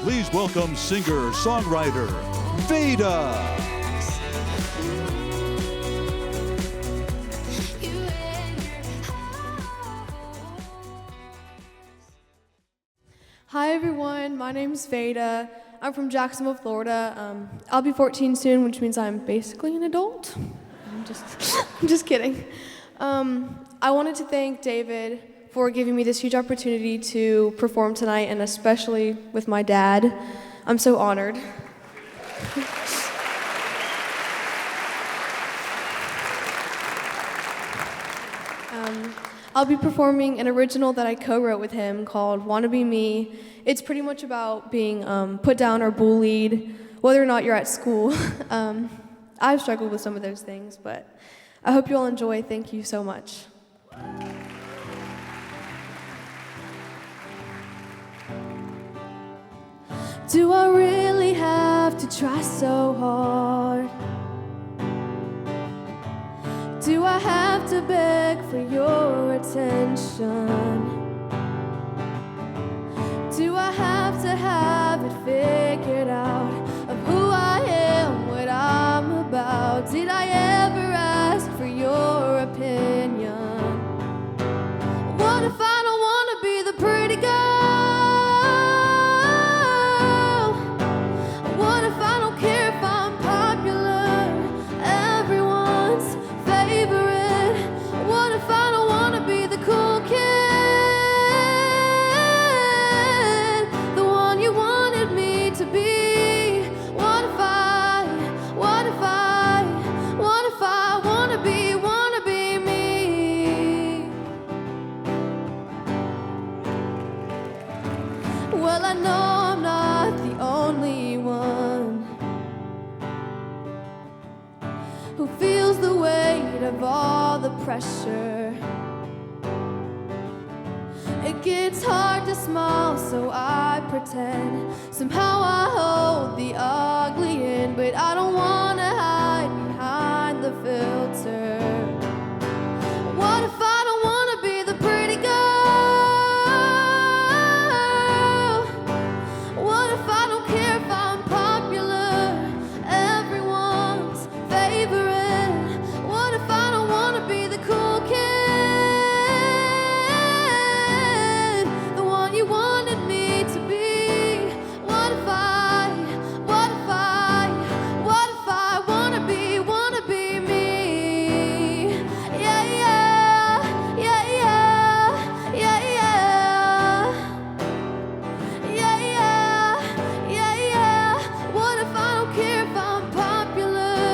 Please welcome singer-songwriter Veda. Hi everyone, my name's Veda. I'm from Jacksonville, Florida. I'll be 14 soon, which means I'm basically an adult. I'm just kidding. I wanted to thank David for giving me this huge opportunity to perform tonight, and especially with my dad. I'm so honored. I'll be performing an original that I co-wrote with him called Wanna Be Me. It's pretty much about being put down or bullied, whether or not you're at school. I've struggled with some of those things, but I hope you all enjoy. Thank you so much. Do I really have to try so hard? Do I have to beg for your attention? Do I have to have it figured out of who I am, what I'm about? Did I ever ask for your opinion? What if I don't want to be the pretty girl? What if I don't care if I'm popular, everyone's favorite? What if I don't want to be the cool kid, the one you wanted me to be? What if I want to be me? Well, I know I'm not the only one who feels the weight of all the pressure. It gets hard to smile, so I pretend. Somehow I hold the ugly in, but I don't want to hide behind the filter. What if I don't want to be the pretty girl? What if I don't care if I'm popular, everyone's favorite? What if I don't want to be the cool kid, the one you wanted me to be? What if I wanna be me? Yeah, yeah, yeah, yeah, yeah, yeah. Yeah, yeah, yeah, yeah. What if I don't care if I'm popular?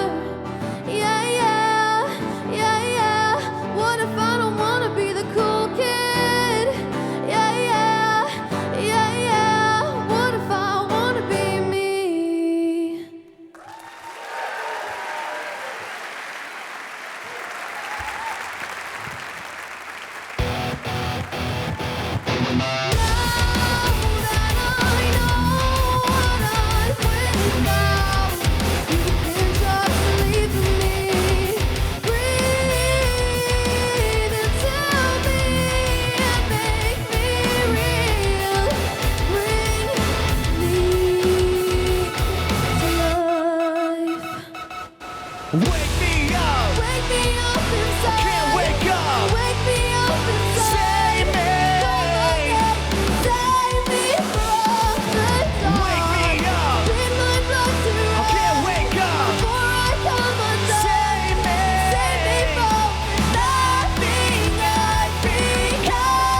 Yeah, yeah, yeah, yeah. What if I don't wanna be the cool kid? Yeah, yeah, yeah, yeah. What if I wanna be me? Wake me up! Wake me up inside. I can't wake up! Wake me up inside. Save me! Save me from the dark. Wake me up! Bring my blood to I can't wake up! before I come undone. Save me! Save me from nothing I've become.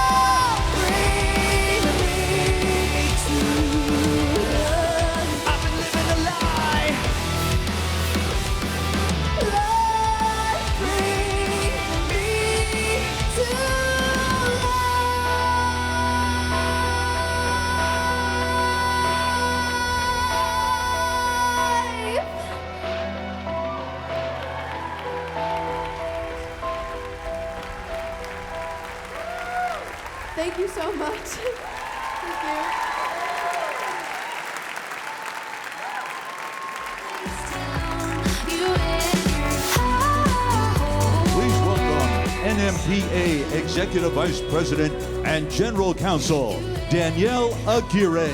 Bring me to life. I've been living a lie! Lord, bring me to life. Thank you so much. Thank you. Please welcome NMPA Executive Vice President and General Counsel Danielle Aguirre.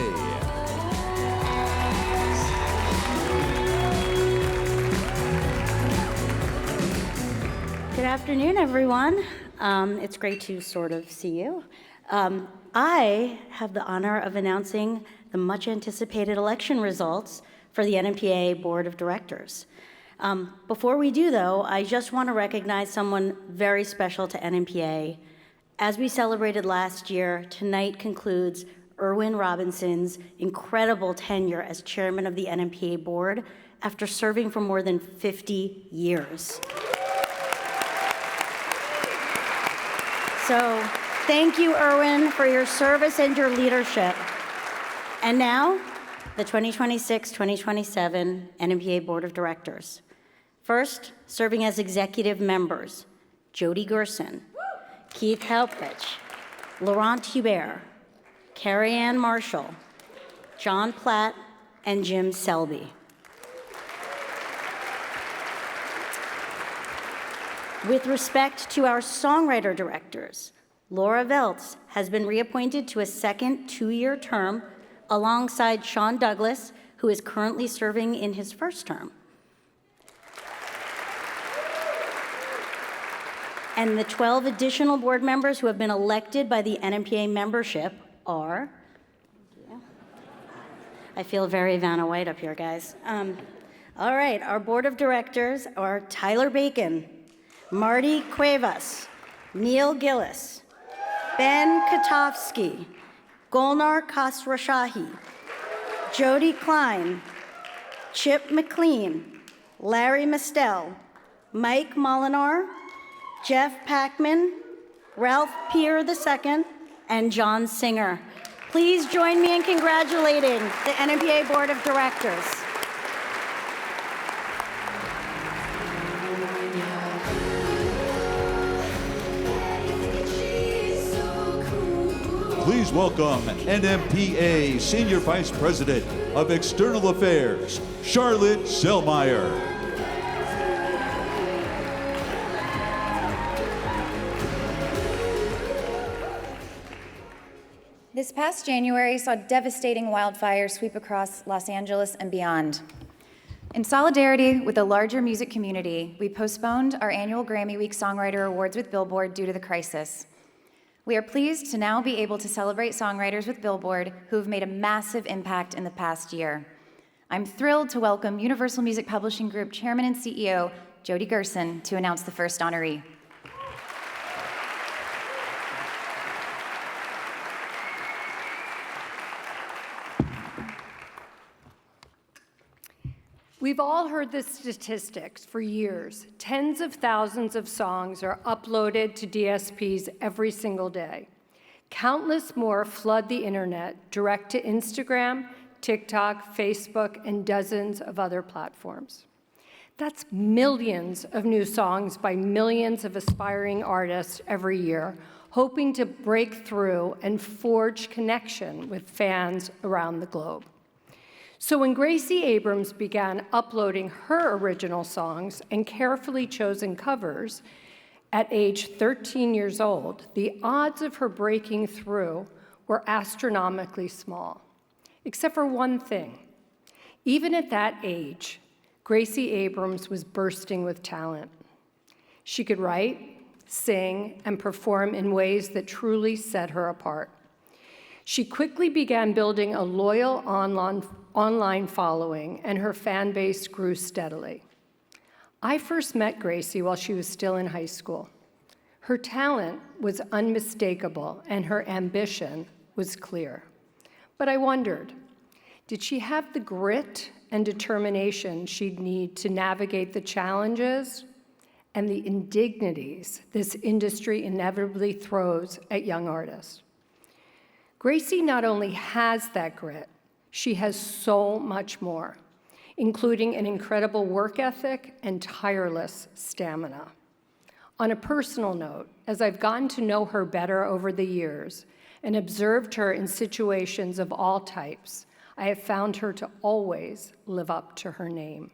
Good afternoon, everyone. It's great to sort of see you. I have the honor of announcing the much-anticipated election results for the NMPA Board of Directors. Before we do, though, I just want to recognize someone very special to NMPA. As we celebrated last year, tonight concludes Erwin Robinson's incredible tenure as chairman of the NMPA Board after serving for more than 50 years. So thank you, Erwin, for your service and your leadership. And now, the 2026-2027 NMPA Board of Directors. First, serving as executive members, Jody Gerson, Keith Helpich, Laurent Hubert, Carrie Ann Marshall, John Platt, and Jim Selby. With respect to our songwriter directors, Laura Veltz has been reappointed to a second two-year term alongside Sean Douglas, who is currently serving in his first term. And the 12 additional board members who have been elected by the NMPA membership are, I feel very Vanna White up here, guys. All right, our board of directors are Tyler Bacon, Marty Cuevas, Neil Gillis, Ben Katofsky, Golnar Khosrowshahi, Jody Klein, Chip McLean, Larry Mistel, Mike Molinar, Jeff Packman, Ralph Peer II, and John Singer. Please join me in congratulating the NMPA Board of Directors. Please welcome NMPA Senior Vice President of External Affairs, Charlotte Zellmeyer. This past January saw devastating wildfires sweep across Los Angeles and beyond. In solidarity with the larger music community, we postponed our annual Grammy Week Songwriter Awards with Billboard due to the crisis. We are pleased to now be able to celebrate songwriters with Billboard who have made a massive impact in the past year. I'm thrilled to welcome Universal Music Publishing Group Chairman and CEO Jody Gerson to announce the first honoree. We've all heard the statistics for years. Tens of thousands of songs are uploaded to DSPs every single day. Countless more flood the internet, direct to Instagram, TikTok, Facebook, and dozens of other platforms. That's millions of new songs by millions of aspiring artists every year, hoping to break through and forge connection with fans around the globe. So when Gracie Abrams began uploading her original songs and carefully chosen covers at age 13 years old, the odds of her breaking through were astronomically small, except for one thing. Even at that age, Gracie Abrams was bursting with talent. She could write, sing, and perform in ways that truly set her apart. She quickly began building a loyal online following, and her fan base grew steadily. I first met Gracie while she was still in high school. Her talent was unmistakable, and her ambition was clear. But I wondered, did she have the grit and determination she'd need to navigate the challenges and the indignities this industry inevitably throws at young artists? Gracie not only has that grit, she has so much more, including an incredible work ethic and tireless stamina. On a personal note, as I've gotten to know her better over the years and observed her in situations of all types, I have found her to always live up to her name.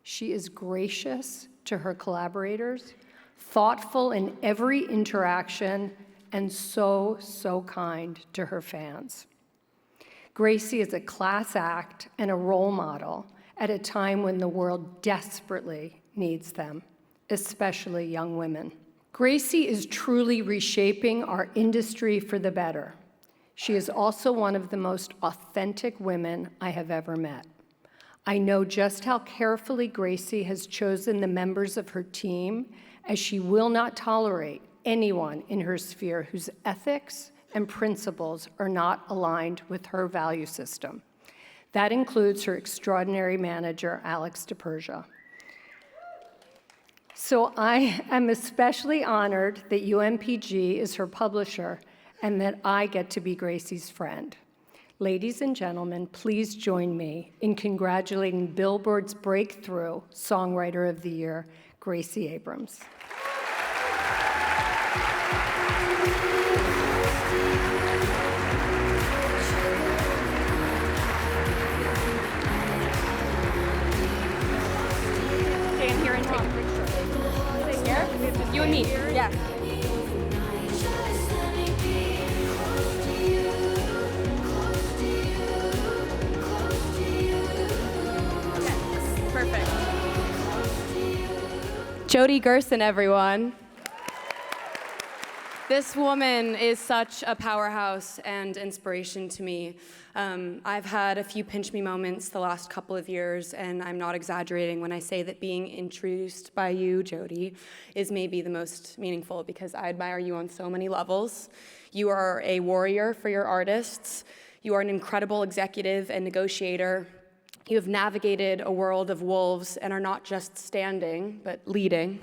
She is gracious to her collaborators, thoughtful in every interaction, and so kind to her fans. Gracie is a class act and a role model at a time when the world desperately needs them, especially young women. Gracie is truly reshaping our industry for the better. She is also one of the most authentic women I have ever met. I know just how carefully Gracie has chosen the members of her team, as she will not tolerate anyone in her sphere whose ethics and principles are not aligned with her value system. That includes her extraordinary manager, Alex DePersia. So I am especially honored that UMPG is her publisher and that I get to be Gracie's friend. Ladies and gentlemen, please join me in congratulating Billboard's Breakthrough Songwriter of the Year, Gracie Abrams. Stand here and take a picture. Stay here? You and me. Yeah. Perfect. Jody Gerson, everyone. This woman is such a powerhouse and inspiration to me. I've had a few pinch me moments the last couple of years, and I'm not exaggerating when I say that being introduced by you, Jody, is maybe the most meaningful because I admire you on so many levels. You are a warrior for your artists. You are an incredible executive and negotiator. You have navigated a world of wolves and are not just standing, but leading.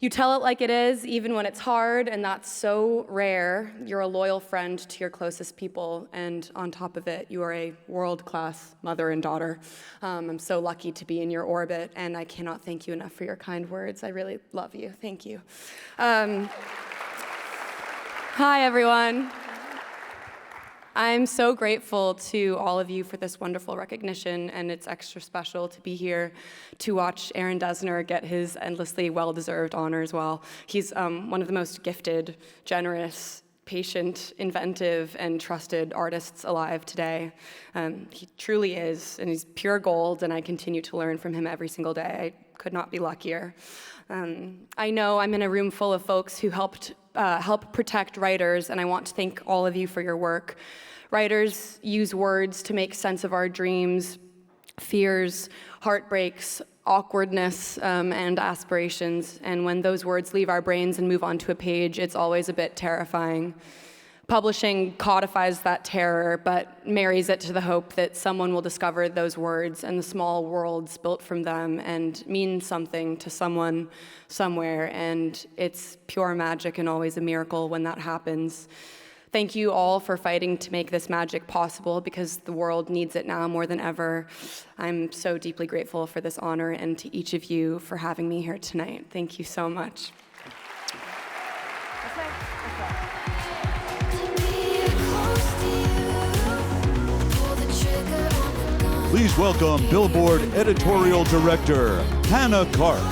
You tell it like it is, even when it's hard, and that's so rare. You're a loyal friend to your closest people, and on top of it, you are a world-class mother and daughter. I'm so lucky to be in your orbit, and I cannot thank you enough for your kind words. I really love you. Thank you. Hi, everyone. I'm so grateful to all of you for this wonderful recognition, and it's extra special to be here to watch Aaron Dessner get his endlessly well-deserved honor as well. He's one of the most gifted, generous, patient, inventive, and trusted artists alive today. He truly is, and he's pure gold, and I continue to learn from him every single day. I could not be luckier. I know I'm in a room full of folks who help protect writers, and I want to thank all of you for your work. Writers use words to make sense of our dreams, fears, heartbreaks, awkwardness, and aspirations. And when those words leave our brains and move onto a page, it's always a bit terrifying. Publishing codifies that terror, but marries it to the hope that someone will discover those words and the small worlds built from them and mean something to someone somewhere, and it's pure magic and always a miracle when that happens. Thank you all for fighting to make this magic possible because the world needs it now more than ever. I'm so deeply grateful for this honor and to each of you for having me here tonight. Thank you so much. Please welcome Billboard Editorial Director, Hannah Karp.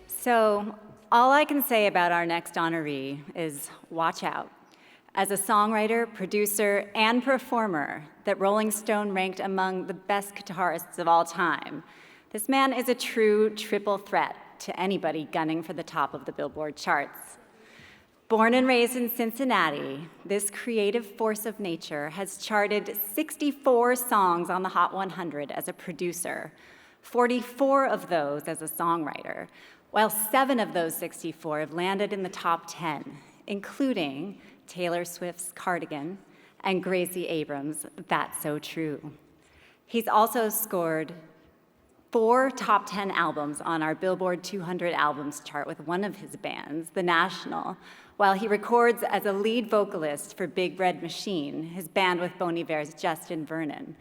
So, all I can say about our next honoree is watch out. As a songwriter, producer, and performer that Rolling Stone ranked among the best guitarists of all time, this man is a true triple threat to anybody gunning for the top of the Billboard charts. Born and raised in Cincinnati, this creative force of nature has charted 64 songs on the Hot 100 as a producer, 44 of those as a songwriter, while 7 of those 64 have landed in the top 10, including Taylor Swift's Cardigan and Gracie Abrams' That's So True. He's also scored 4 top 10 albums on our Billboard 200 albums chart with one of his bands, The National, while he records as a lead vocalist for Big Red Machine, his band with Bon Iver's Justin Vernon,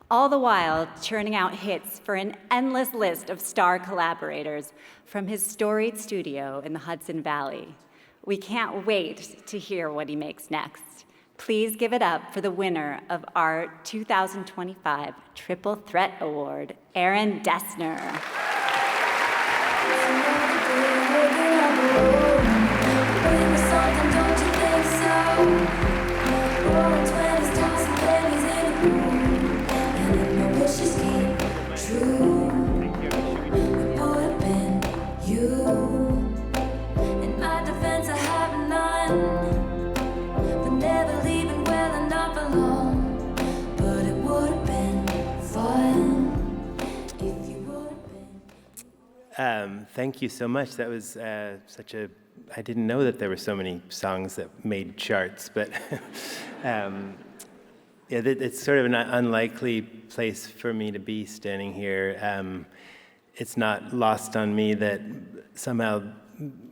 all the while churning out hits for an endless list of star collaborators from his storied studio in the Hudson Valley. We can't wait to hear what he makes next. Please give it up for the winner of our 2025 Triple Threat Award, Aaron Dessner. Rolling 20s, tossing pennies Thank you so much. That was I didn't know that there were so many songs that made charts, but it's sort of an unlikely place for me to be standing here. It's not lost on me that somehow,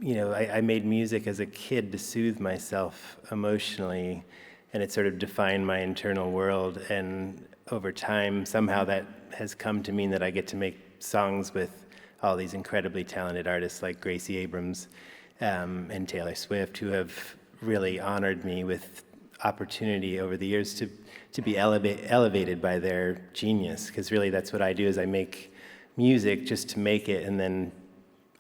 I made music as a kid to soothe myself emotionally, and it sort of defined my internal world. And over time, somehow that has come to mean that I get to make songs with all these incredibly talented artists like Gracie Abrams and Taylor Swift, who have really honored me with opportunity over the years to be elevated by their genius. Because really that's what I do, is I make music just to make it, and then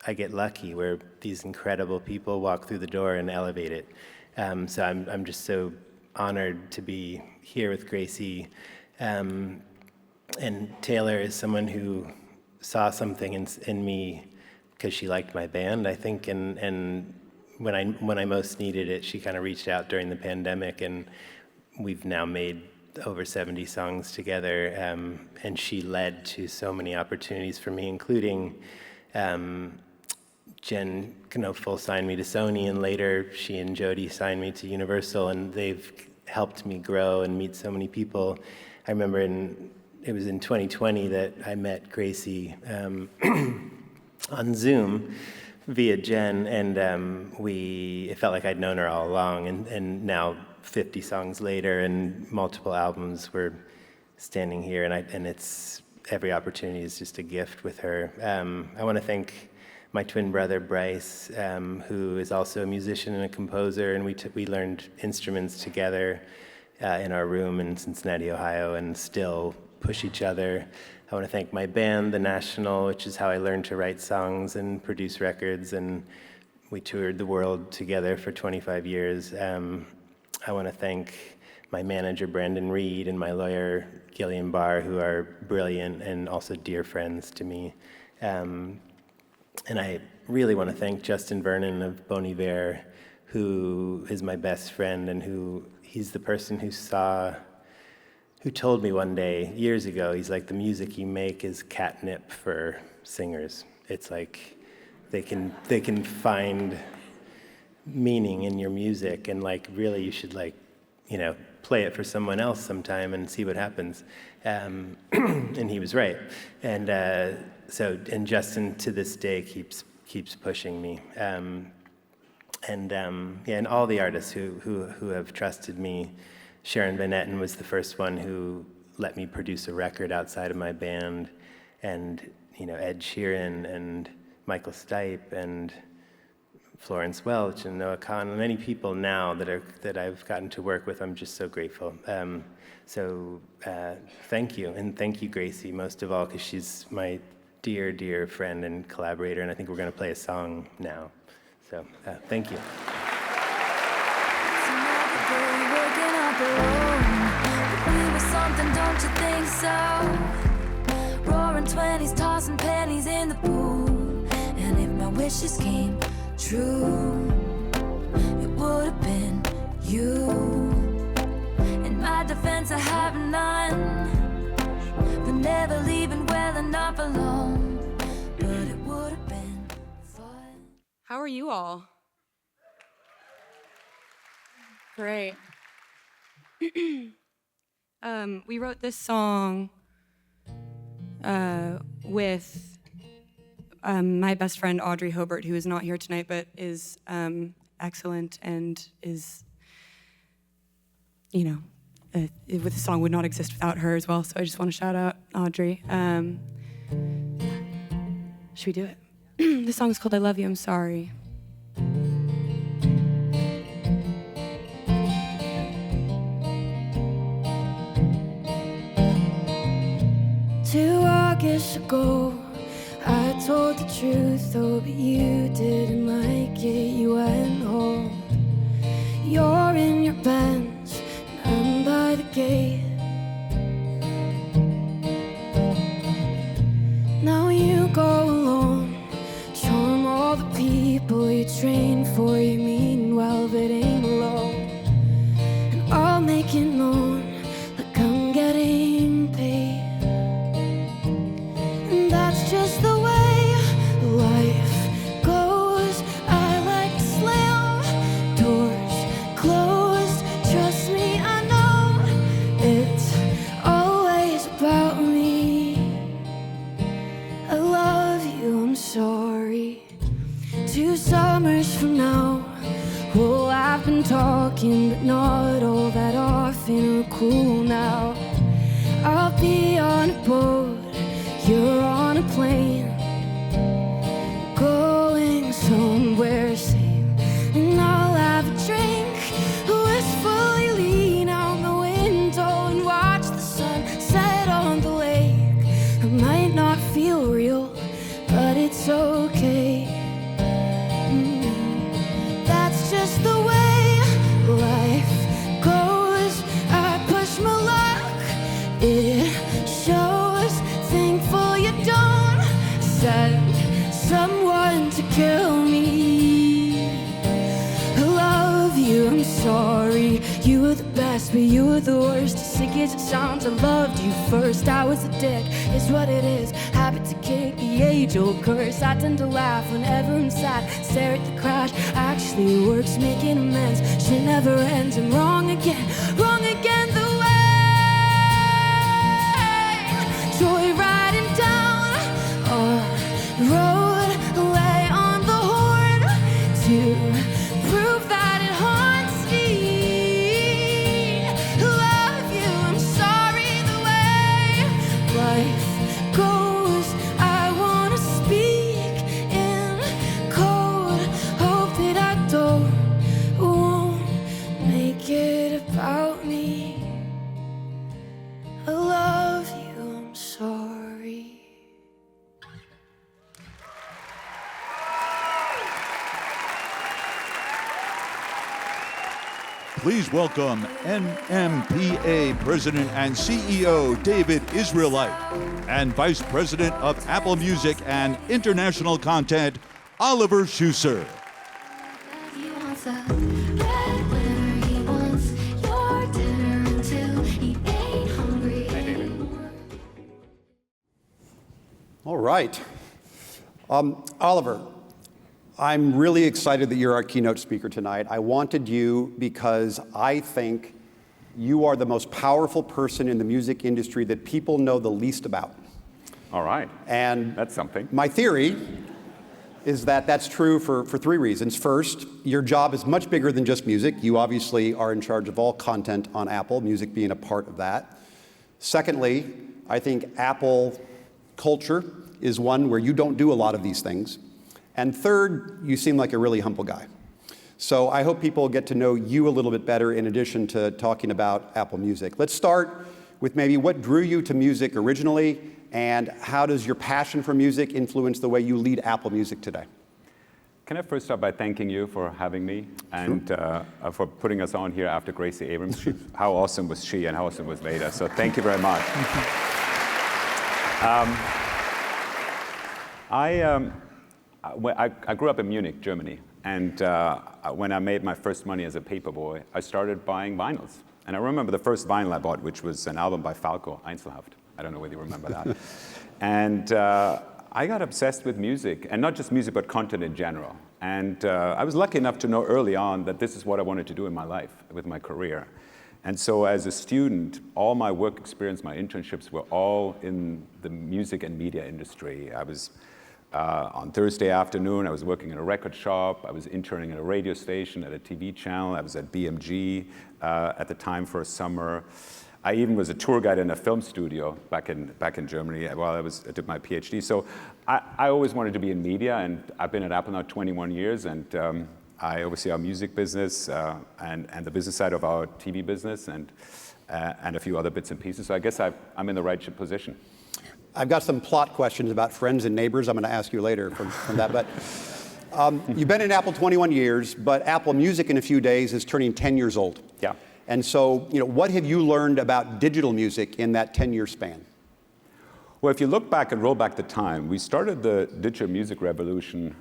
I get lucky where these incredible people walk through the door and elevate it. So I'm just so honored to be here with Gracie. And Taylor is someone who saw something in me because she liked my band, I think, and when I most needed it, she kind of reached out during the pandemic, and we've now made over 70 songs together, and she led to so many opportunities for me, including Jen Knopfel signed me to Sony, and later she and Jody signed me to Universal, and they've helped me grow and meet so many people. I remember it was in 2020 that I met Gracie on Zoom via Jen, and it felt like I'd known her all along, and now 50 songs later and multiple albums, we're standing here, and it's every opportunity is just a gift with her. I want to thank my twin brother Bryce, who is also a musician and a composer, and we learned instruments together in our room in Cincinnati, Ohio, and still push each other. I want to thank my band, The National, which is how I learned to write songs and produce records, and we toured the world together for 25 years. I want to thank my manager, Brandon Reed, and my lawyer, Gillian Barr, who are brilliant and also dear friends to me. And I really want to thank Justin Vernon of Bon Iver, who is my best friend, and he's the person who told me one day, years ago, he's like, the music you make is catnip for singers. It's like they can find meaning in your music, and like really you should play it for someone else sometime and see what happens. And he was right. And Justin to this day keeps pushing me. And all the artists who have trusted me. Sharon Van Etten was the first one who let me produce a record outside of my band, and Ed Sheeran and Michael Stipe and Florence Welch and Noah Kahn, and many people now that I've gotten to work with. I'm just so grateful. Thank you, and thank you, Gracie, most of all, because she's my dear, dear friend and collaborator, and I think we're going to play a song now. So thank you. We were something, don't you think so? Roaring 20s, tossing pennies in the pool. And if my wishes came true, it would have been you. In my defense, I have none, for never leaving well enough alone. But it would have been fun. How are you all? Great. We wrote this song with my best friend Audrey Hobart, who is not here tonight, but is excellent and is, the song would not exist without her as well. So I just want to shout out Audrey. Should we do it? This song is called I Love You, I'm Sorry. August ago, I told the truth, though, but you didn't like it. You went home. You're in your Benz, and I'm by the gate. Now you go alone, show 'em all the people you trained for. You mean well, but ain't alone. And I'll make it known, like I'm getting paid. That's just the way life 2 summers from now. Oh, I've been talking, but not all that often. We're cool now. I'll be on a boat, you're on a plane, going somewhere safe. And I'll have a drink, wistfully lean out the window and watch the sun set on the lake. I might not feel real, but it's okay. That's just the way life goes. I push my luck, it shows. Thankful you don't send someone to kill me. I love you, I'm sorry. You were the best, but you were the worst. As sick as it sounds, I loved you first. I was a dick, it's what it is. Habit to kick the age-old curse. I tend to laugh whenever I'm sad. Stare at the crash, actually it works. Making amends, shit never ends. I'm wrong again the way. Joy riding down our road, lay on the horn to prove that it haunts me. Love you, I'm sorry the way life goes. I wanna speak in code, hope that I won't make it about me. I love you, I'm sorry. Please welcome NMPA President and CEO David Israelite and Vice President of Apple Music and International Content, Oliver Schuster. He wants a red winner, he wants your dinner until he ain't hungry anymore. All right. Oliver, I'm really excited that you're our keynote speaker tonight. I wanted you because I think you are the most powerful person in the music industry that people know the least about. All right. And that's something. My theory is that that's true for 3 reasons. First, your job is much bigger than just music. You obviously are in charge of all content on Apple, music being a part of that. Secondly, I think Apple culture is one where you don't do a lot of these things. And third, you seem like a really humble guy. So I hope people get to know you a little bit better in addition to talking about Apple Music. Let's start with maybe what drew you to music originally, and how does your passion for music influence the way you lead Apple Music today? Can I first start by thanking you for having me and for putting us on here after Gracie Abrams. How awesome was she and how awesome was Veda? So thank you very much. I grew up in Munich, Germany, and when I made my first money as a paperboy, I started buying vinyls. And I remember the first vinyl I bought, which was an album by Falco, Einzelhaft. I don't know whether you remember that. And I got obsessed with music, and not just music, but content in general. And I was lucky enough to know early on that this is what I wanted to do in my life, with my career. And so as a student, all my work experience, my internships were all in the music and media industry. I was on Thursday afternoon, I was working in a record shop. I was interning at a radio station, at a TV channel. I was at BMG at the time for a summer. I even was a tour guide in a film studio back in Germany while I did my PhD. So I always wanted to be in media, and I've been at Apple now 21 years, and I oversee our music business and the business side of our TV business and a few other bits and pieces. So I guess I'm in the right position. I've got some plot questions about friends and neighbors I'm going to ask you later from that. But you've been in Apple 21 years, but Apple Music in a few days is turning 10 years old. Yeah. And so, what have you learned about digital music in that 10-year span? Well, if you look back and roll back the time, we started the digital music revolution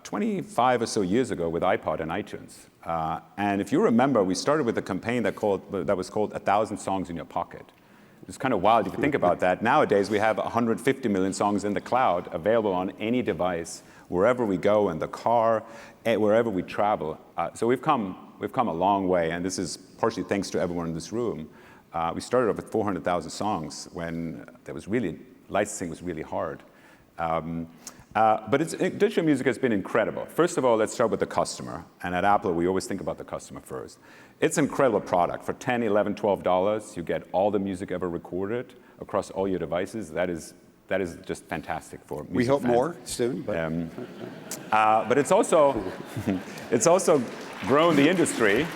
25 or so years ago with iPod and iTunes. And if you remember, we started with a campaign that was called 1,000 Songs in Your Pocket. It's kind of wild if you think about that. Nowadays, we have 150 million songs in the cloud available on any device, wherever we go, in the car, wherever we travel. So we've come a long way, and this is partially thanks to everyone in this room. We started off with 400,000 songs when licensing was really hard. But digital music has been incredible. First of all, let's start with the customer. And at Apple, we always think about the customer first. It's an incredible product. For $10, $11, $12, you get all the music ever recorded across all your devices. That is just fantastic for music We hope fans. more soon. But it's also grown the industry.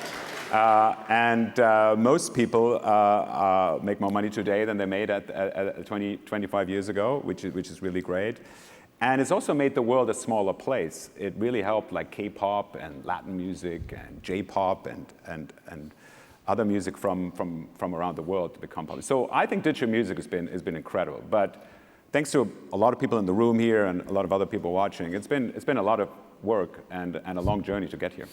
Most people make more money today than they made at 25 years ago, which is really great. And it's also made the world a smaller place. It really helped like K-pop and Latin music and J-pop and other music from around the world to become popular. So I think digital music has been incredible. But thanks to a lot of people in the room here and a lot of other people watching, it's been a lot of work and a long journey to get here.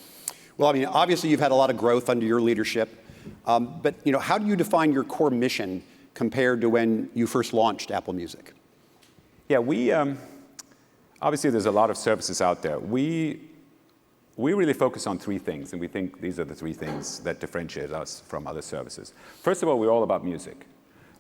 Well, I mean, obviously you've had a lot of growth under your leadership, but how do you define your core mission compared to when you first launched Apple Music? Yeah, obviously there's a lot of services out there. We really focus on three things, and we think these are the three things that differentiate us from other services. First of all, we're all about music.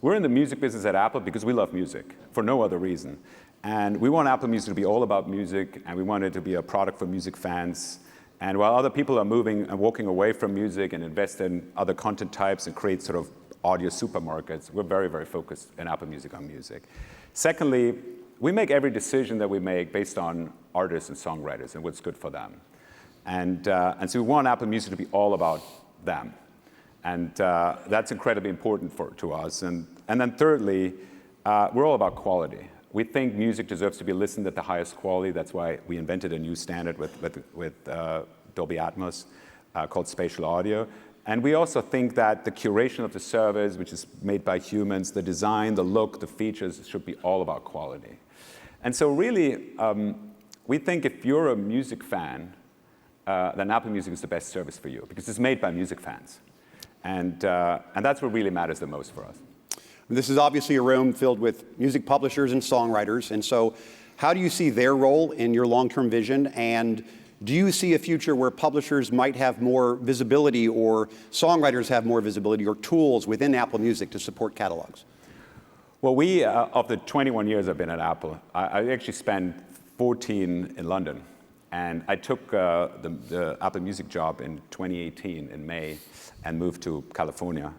We're in the music business at Apple because we love music, for no other reason. And we want Apple Music to be all about music, and we want it to be a product for music fans. And while other people are moving and walking away from music and invest in other content types and create sort of audio supermarkets, we're very, very focused in Apple Music on music. Secondly, we make every decision that we make based on artists and songwriters and what's good for them. And so we want Apple Music to be all about them. And that's incredibly important to us. And then thirdly, we're all about quality. We think music deserves to be listened at the highest quality. That's why we invented a new standard with Dolby Atmos called spatial audio. And we also think that the curation of the service, which is made by humans, the design, the look, the features, should be all about quality. And so really, we think if you're a music fan, then Apple Music is the best service for you because it's made by music fans. And that's what really matters the most for us. This is obviously a room filled with music publishers and songwriters. And so how do you see their role in your long-term vision? And do you see a future where publishers might have more visibility or songwriters have more visibility or tools within Apple Music to support catalogs? Well, we, of the 21 years I've been at Apple, I actually spent 14 in London. And I took the Apple Music job in 2018 in May and moved to California.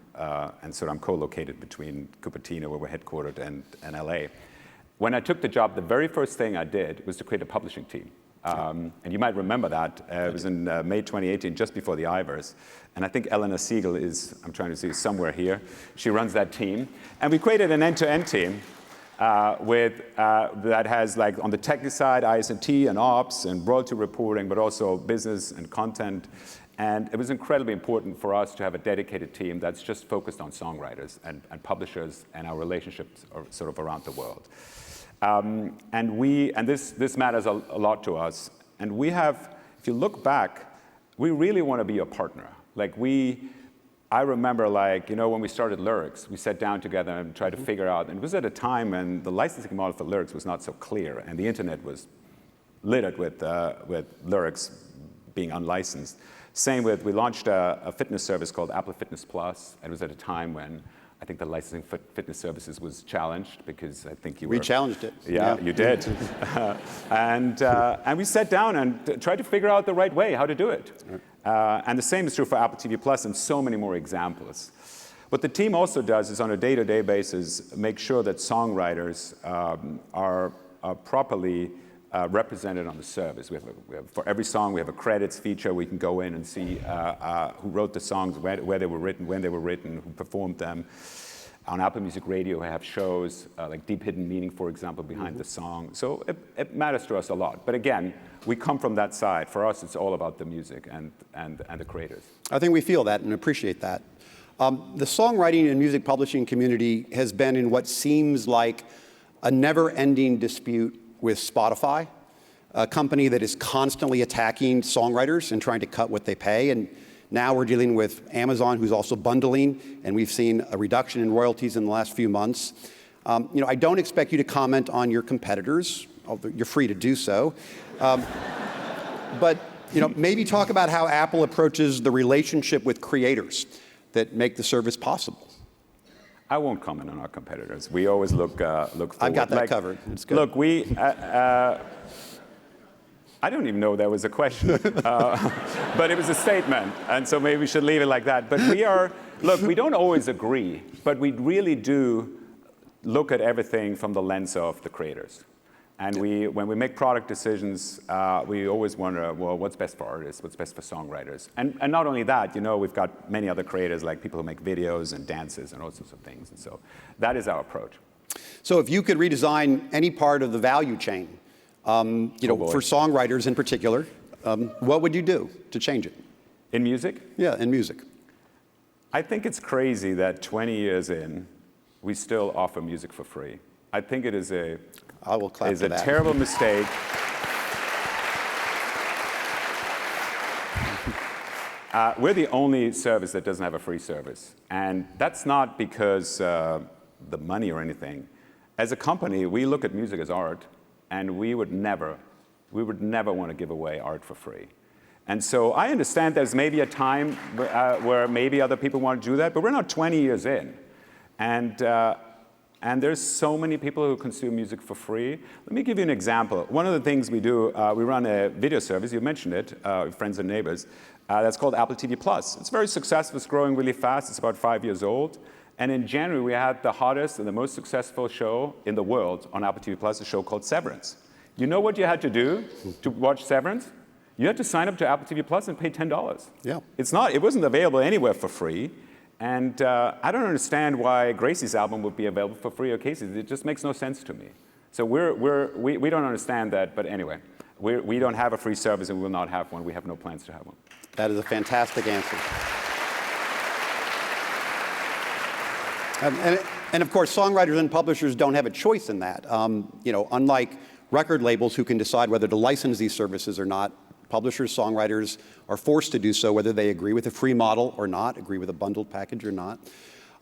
And so I'm co-located between Cupertino, where we're headquartered, and LA. When I took the job, the very first thing I did was to create a publishing team. And you might remember that. It was in May 2018, just before the Ivors. And I think Eleanor Siegel is, I'm trying to see, somewhere here. She runs that team. And we created an end-to-end team that has, like, on the technical side, IS&T and ops and royalty reporting, but also business and content. And it was incredibly important for us to have a dedicated team that's just focused on songwriters and publishers and our relationships sort of around the world. And this matters a lot to us. And we have, if you look back, we really want to be a partner. Like I remember, like, when we started Lyrics, we sat down together and tried to figure out, and it was at a time when the licensing model for Lyrics was not so clear, and the internet was littered with Lyrics being unlicensed. Same with, we launched a fitness service called Apple Fitness Plus. It was at a time when I think the licensing fitness services was challenged because I think you were... We challenged it. Yeah, you did. And we sat down and tried to figure out the right way, how to do it. And the same is true for Apple TV Plus and so many more examples. What the team also does is on a day-to-day basis, make sure that songwriters are properly represented on the service. We have, for every song, we have a credits feature. We can go in and see who wrote the songs, where they were written, when they were written, who performed them. On Apple Music Radio, we have shows like Deep Hidden Meaning, for example, behind the song. So it matters to us a lot. But again, we come from that side. For us, it's all about the music and the creators. I think we feel that and appreciate that. The songwriting and music publishing community has been in what seems like a never-ending dispute with Spotify, a company that is constantly attacking songwriters and trying to cut what they pay. And now we're dealing with Amazon, who's also bundling, and we've seen a reduction in royalties in the last few months. I don't expect you to comment on your competitors, although you're free to do so. But maybe talk about how Apple approaches the relationship with creators that make the service possible. I won't comment on our competitors. We always look forward. I've got that covered. It's good. Look, I don't even know there was a question, but it was a statement, and so maybe we should leave it like that. But we don't always agree, but we really do look at everything from the lens of the creators. And when we make product decisions, we always wonder, well, what's best for artists? What's best for songwriters? And not only that, we've got many other creators, like people who make videos and dances and all sorts of things. And so that is our approach. So if you could redesign any part of the value chain, for songwriters in particular, what would you do to change it? In music? Yeah, in music. I think it's crazy that 20 years in, we still offer music for free. I think it is a terrible mistake. We're the only service that doesn't have a free service. And that's not because the money or anything. As a company, we look at music as art, and we would never want to give away art for free. And so I understand there's maybe a time where maybe other people want to do that, but we're not 20 years in. And there's so many people who consume music for free. Let me give you an example. One of the things we do, we run a video service, you mentioned it, Friends and Neighbors, that's called Apple TV+. It's very successful, it's growing really fast, it's about 5 years old. And in January, we had the hottest and the most successful show in the world on Apple TV+, a show called Severance. You know what you had to do to watch Severance? You had to sign up to Apple TV+ and pay $10. Yeah. It wasn't available anywhere for free. And I don't understand why Gracie's album would be available for free or Casey's. It just makes no sense to me. So we don't understand that. But anyway, we don't have a free service and we will not have one. We have no plans to have one. That is a fantastic answer. And of course, songwriters and publishers don't have a choice in that. Unlike record labels who can decide whether to license these services or not, publishers, songwriters are forced to do so whether they agree with a free model or not, agree with a bundled package or not.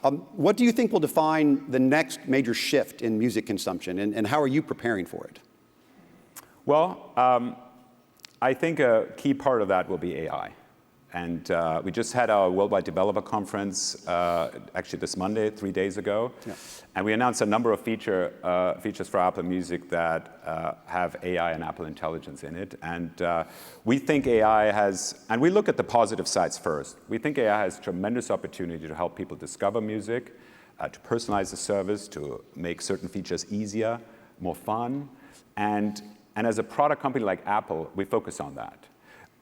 What do you think will define the next major shift in music consumption, and how are you preparing for it? Well, I think a key part of that will be AI. And we just had our Worldwide Developer Conference, actually this Monday, 3 days ago. Yeah. And we announced a number of features for Apple Music that have AI and Apple Intelligence in it. And we think AI has, and we look at the positive sides first. We think AI has tremendous opportunity to help people discover music, to personalize the service, to make certain features easier, more fun. And as a product company like Apple, we focus on that.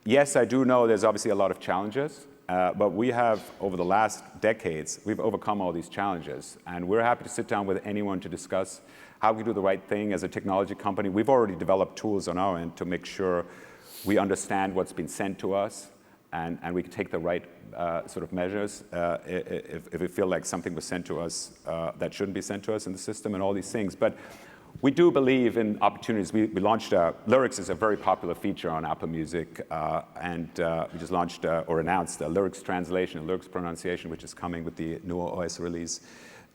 Yes, I do know there's obviously a lot of challenges, but we have, over the last decades, we've overcome all these challenges. And we're happy to sit down with anyone to discuss how we do the right thing as a technology company. We've already developed tools on our end to make sure we understand what's been sent to us, and we can take the right sort of measures if we feel like something was sent to us that shouldn't be sent to us in the system and all these things. But we do believe in opportunities. We launched Lyrics is a very popular feature on Apple Music, and we just launched or announced Lyrics translation and Lyrics pronunciation, which is coming with the new OS release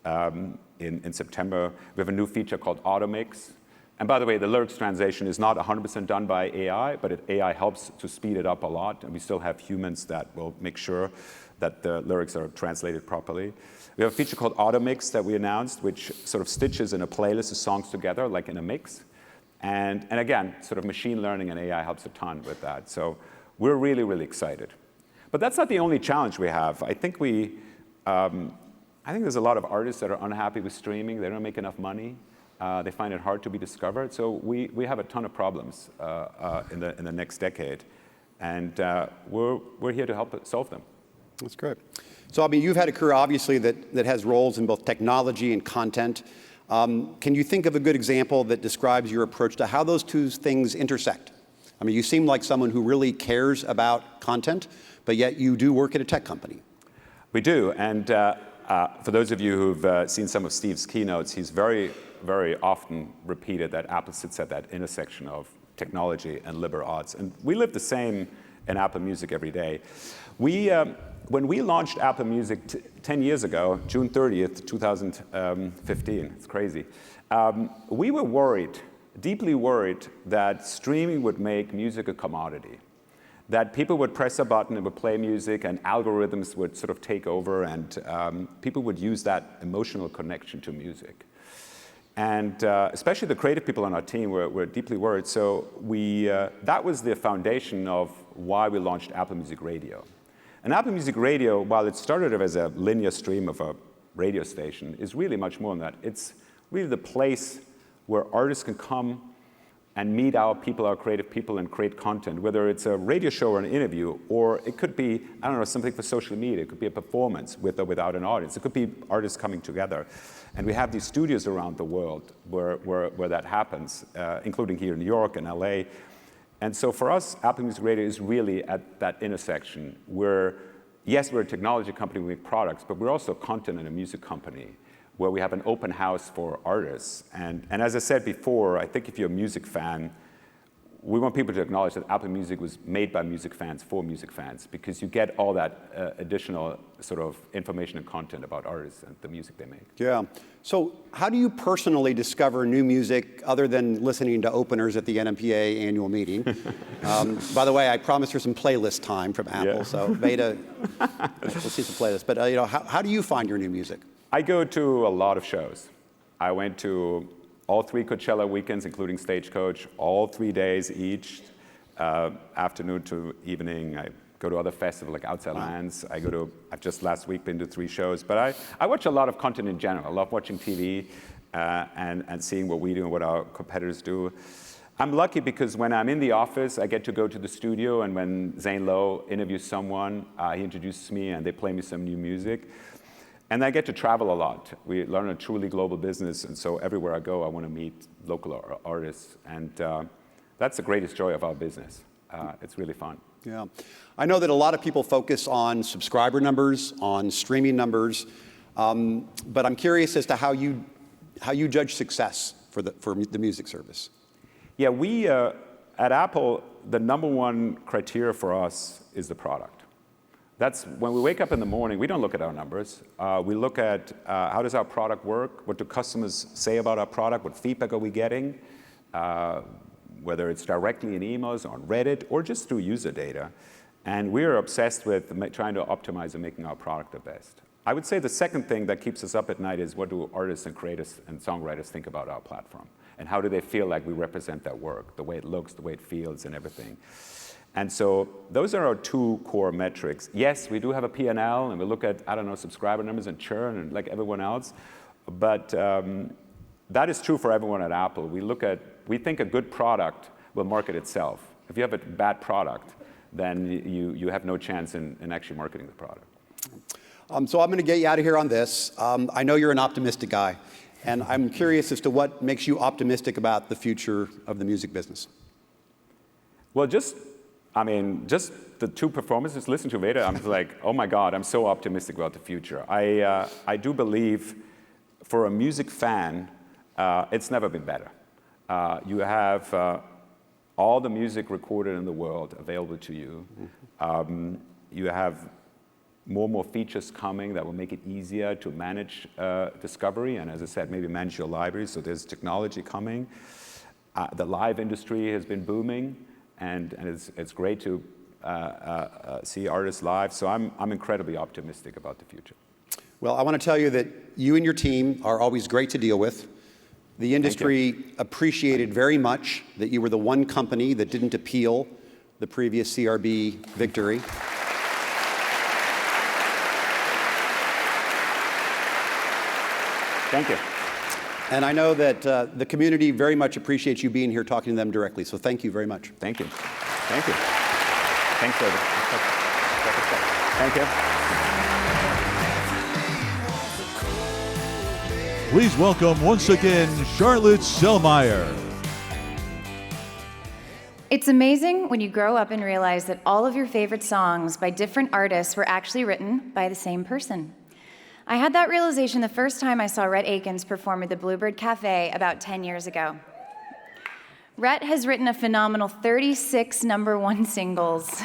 in September. We have a new feature called Automix. And by the way, the Lyrics translation is not 100% done by AI, but AI helps to speed it up a lot, and we still have humans that will make sure that the lyrics are translated properly. We have a feature called Automix that we announced, which sort of stitches in a playlist of songs together, like in a mix. And again, sort of machine learning and AI helps a ton with that. So we're really, really excited. But that's not the only challenge we have. I think there's a lot of artists that are unhappy with streaming. They don't make enough money. They find it hard to be discovered. So we have a ton of problems in the next decade. And we're here to help solve them. That's great. So, you've had a career, obviously, that has roles in both technology and content. Can you think of a good example that describes your approach to how those two things intersect? You seem like someone who really cares about content, but yet you do work at a tech company. We do. And for those of you who've seen some of Steve's keynotes, he's very, very often repeated that Apple sits at that intersection of technology and liberal arts. And we live the same in Apple Music every day. When we launched Apple Music 10 years ago, June 30th, 2015, it's crazy, we were worried, deeply worried, that streaming would make music a commodity. that people would press a button, it would play music, and algorithms would sort of take over, and people would use that emotional connection to music. And especially the creative people on our team were deeply worried. So that was the foundation of why we launched Apple Music Radio. And Apple Music Radio, while it started as a linear stream of a radio station, is really much more than that. It's really the place where artists can come and meet our people, our creative people, and create content, whether it's a radio show or an interview, or it could be, I don't know, something for social media. It could be a performance with or without an audience. It could be artists coming together. And we have these studios around the world where that happens, including here in New York and LA. And so for us, Apple Music Radio is really at that intersection where, yes, we're a technology company, we make products, but we're also a content and a music company, where we have an open house for artists. And as I said before, I think if you're a music fan, we want people to acknowledge that Apple Music was made by music fans for music fans, because you get all that additional sort of information and content about artists and the music they make. Yeah. So how do you personally discover new music other than listening to openers at the NMPA annual meeting? By the way, I promised her some playlist time from Apple, Yeah. so Veda, we'll see some playlists. But how do you find your new music? I go to a lot of shows. I went to all 3 Coachella weekends, including Stagecoach, all 3 days each, afternoon to evening. I go to other festivals like Outside Lands. I've just last week been to 3 shows. But I watch a lot of content in general. I love watching TV and seeing what we do and what our competitors do. I'm lucky because when I'm in the office, I get to go to the studio, and when Zane Lowe interviews someone, he introduces me and they play me some new music. And I get to travel a lot. We learn a truly global business, and so everywhere I go, I want to meet local artists. And that's the greatest joy of our business. It's really fun. Yeah. I know that a lot of people focus on subscriber numbers, on streaming numbers, but I'm curious as to how you judge success for the music service. Yeah, we at Apple, the #1 criteria for us is the product. That's when we wake up in the morning, we don't look at our numbers. We look at how does our product work? What do customers say about our product? What feedback are we getting? Whether it's directly in emails, on Reddit, or just through user data. And we're obsessed with trying to optimize and making our product the best. I would say the second thing that keeps us up at night is what do artists and creators and songwriters think about our platform? And how do they feel like we represent their work, the way it looks, the way it feels, and everything. And so those are our 2 core metrics. Yes, we do have a P&L, and we look at, I don't know, subscriber numbers and churn, and like everyone else. But that is true for everyone at Apple. We think a good product will market itself. If you have a bad product, then you have no chance in actually marketing the product. So I'm going to get you out of here on this. I know you're an optimistic guy, and I'm curious as to what makes you optimistic about the future of the music business. Well, just the 2 performances, listen to Veda, I'm like, oh my God, I'm so optimistic about the future. I do believe for a music fan, it's never been better. You have all the music recorded in the world available to you. You have more and more features coming that will make it easier to manage discovery, and as I said, maybe manage your library, so there's technology coming. The live industry has been booming. And it's great to see artists live. So I'm incredibly optimistic about the future. Well, I want to tell you that you and your team are always great to deal with. The industry appreciated very much that you were the one company that didn't appeal the previous CRB victory. Thank you. And I know that the community very much appreciates you being here talking to them directly. So thank you very much. Thank you. Thank you. Thanks, David. Thank you. Please welcome once again Charlotte Selmayr. It's amazing when you grow up and realize that all of your favorite songs by different artists were actually written by the same person. I had that realization the first time I saw Rhett Akins perform at the Bluebird Cafe about 10 years ago. Rhett has written a phenomenal 36 #1 singles.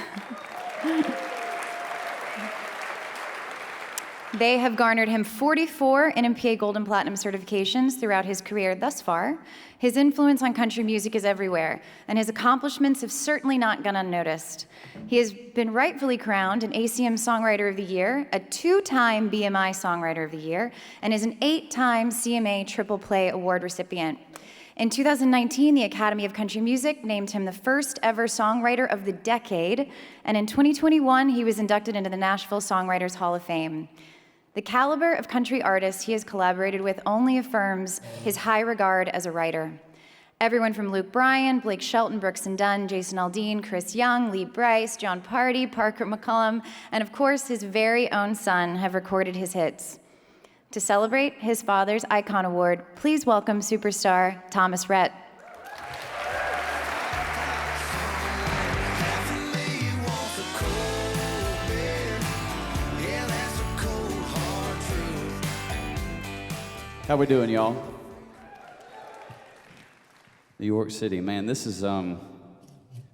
They have garnered him 44 NMPA Gold and Platinum certifications throughout his career thus far. His influence on country music is everywhere, and his accomplishments have certainly not gone unnoticed. He has been rightfully crowned an ACM Songwriter of the Year, a 2-time BMI Songwriter of the Year, and is an 8-time CMA Triple Play Award recipient. In 2019, the Academy of Country Music named him the first ever Songwriter of the Decade, and in 2021, he was inducted into the Nashville Songwriters Hall of Fame. The caliber of country artists he has collaborated with only affirms his high regard as a writer. Everyone from Luke Bryan, Blake Shelton, Brooks and Dunn, Jason Aldean, Chris Young, Lee Brice, John Party, Parker McCullum, and of course his very own son have recorded his hits. To celebrate his father's Icon Award, please welcome superstar Thomas Rhett. How we doing, y'all? New York City, man, this is, I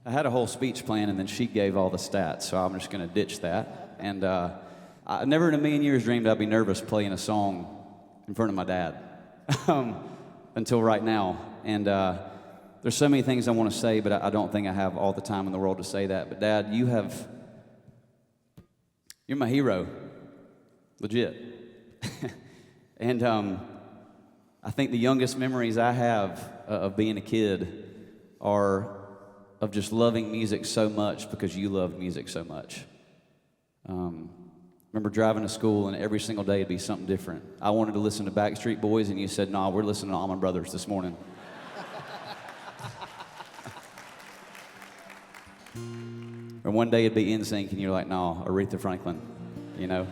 had a whole speech planned and then she gave all the stats, so I'm just gonna ditch that. And I never in a million years dreamed I'd be nervous playing a song in front of my dad, until right now. And there's so many things I wanna say, but I don't think I have all the time in the world to say that. But Dad, you're my hero, legit. And I think the youngest memories I have of being a kid are of just loving music so much because you loved music so much. Remember driving to school and every single day it'd be something different. I wanted to listen to Backstreet Boys and you said, "No, we're listening to Allman Brothers this morning." Or one day it'd be NSYNC and you're like, "No, Aretha Franklin," you know?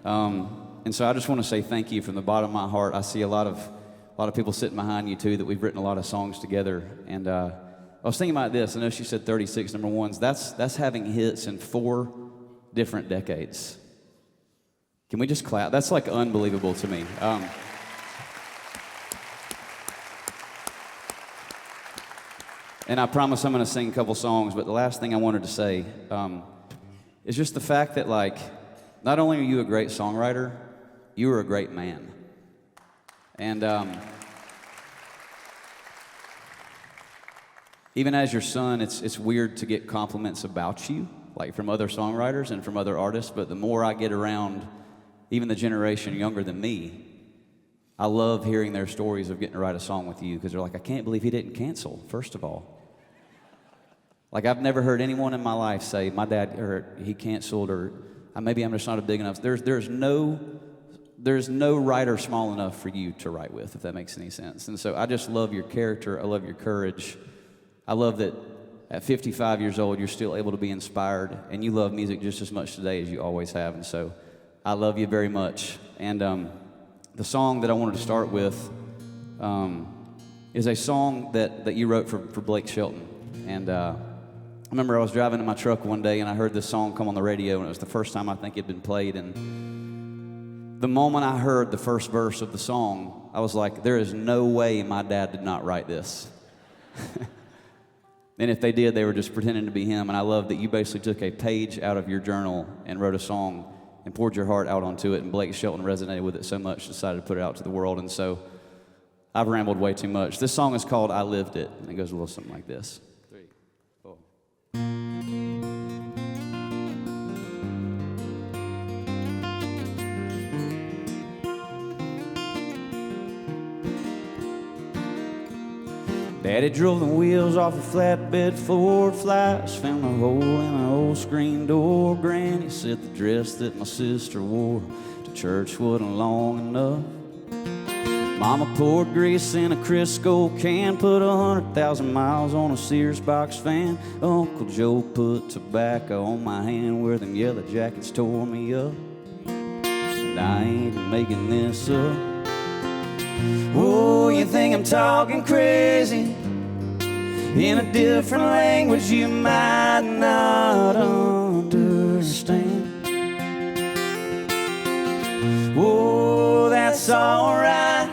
And so I just want to say thank you from the bottom of my heart. I see a lot of people sitting behind you too that we've written a lot of songs together. And I was thinking about this. I know she said 36 number ones. That's having hits in 4 different decades. Can we just clap? That's like unbelievable to me. And I promise I'm going to sing a couple songs, but the last thing I wanted to say is just the fact that, like, not only are you a great songwriter, you are a great man. And even as your son, it's weird to get compliments about you, like from other songwriters and from other artists, but the more I get around even the generation younger than me, I love hearing their stories of getting to write a song with you, because they're like, "I can't believe he didn't cancel," first of all. Like, I've never heard anyone in my life say, "My dad, or he canceled," or "Maybe I'm just not a big enough." There's no writer small enough for you to write with, if that makes any sense. And so I just love your character. I love your courage. I love that at 55 years old, you're still able to be inspired, and you love music just as much today as you always have. And so I love you very much. And the song that I wanted to start with is a song that you wrote for Blake Shelton. And I remember I was driving in my truck one day and I heard this song come on the radio, and it was the first time I think it'd been played. And the moment I heard the first verse of the song, I was like, there is no way my dad did not write this. And if they did, they were just pretending to be him. And I love that you basically took a page out of your journal and wrote a song and poured your heart out onto it. And Blake Shelton resonated with it so much, decided to put it out to the world. And so I've rambled way too much. This song is called "I Lived It," and it goes a little something like this. 3, 4. Daddy drove the wheels off a flatbed Ford Flies, found a hole in an old screen door. Granny said the dress that my sister wore to church wasn't long enough. Mama poured grease in a Crisco can, put 100,000 miles on a Sears box fan. Uncle Joe put tobacco on my hand where them yellow jackets tore me up. And I ain't making this up. Oh, you think I'm talking crazy? In a different language you might not understand. Oh, that's alright.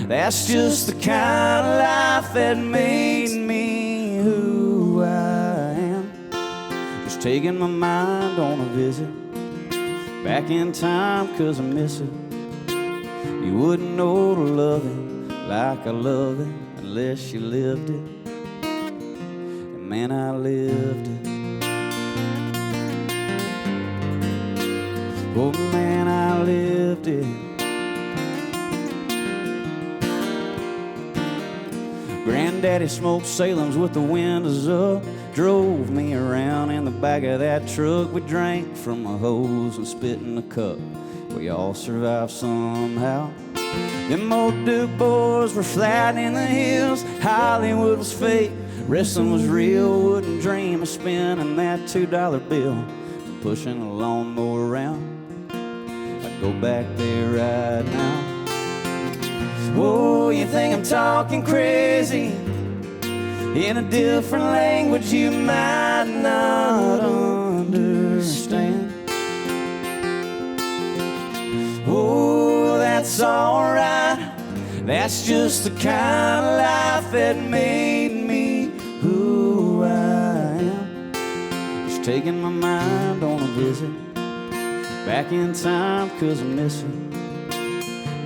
That's just the kind of life that made me who I am. Just taking my mind on a visit back in time 'cause I miss it. You wouldn't know to love it like I love it unless you lived it. And man, I lived it. Oh man, I lived it. Granddaddy smoked Salem's with the windows up, drove me around in the back of that truck. We drank from a hose and spit in a cup. We all survived somehow. Them old Duke boys were flat in the hills. Hollywood was fake, wrestling was real. Wouldn't dream of spending that $2 bill pushing a lawnmower around. I'd go back there right now. Oh, you think I'm talking crazy? In a different language you might not understand. Oh, that's alright. That's just the kind of life that made me who I am. Just taking my mind on a visit back in time 'cause I miss it.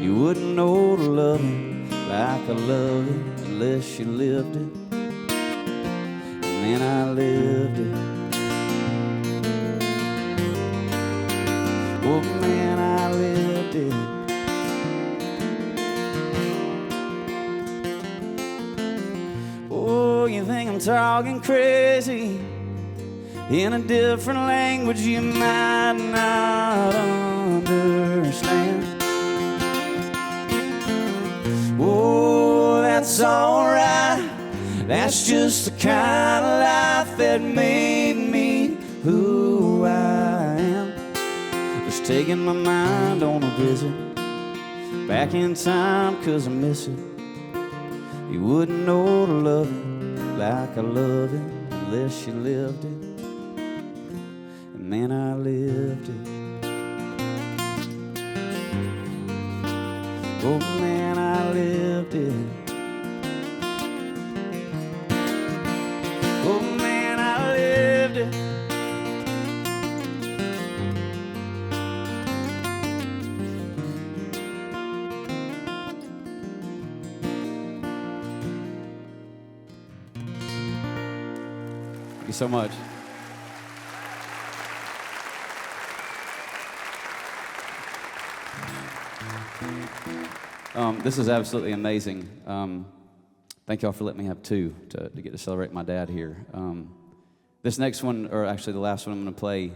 You wouldn't know to love it like I love it unless you lived it. And then I lived it. Oh man, I lived it. Oh, you think I'm talking crazy? In a different language you might not understand. Oh, that's alright. That's just the kind of life that made me who I am. Just taking my mind on a visit back in time 'cause I miss it. You wouldn't know to love it like I love it unless you lived it. And man, I lived it. Oh man, I lived it. Oh man, I lived it. Thank you so much. This is absolutely amazing. Thank y'all for letting me have two to get to celebrate my dad here. This next one, or actually the last one I'm going to play,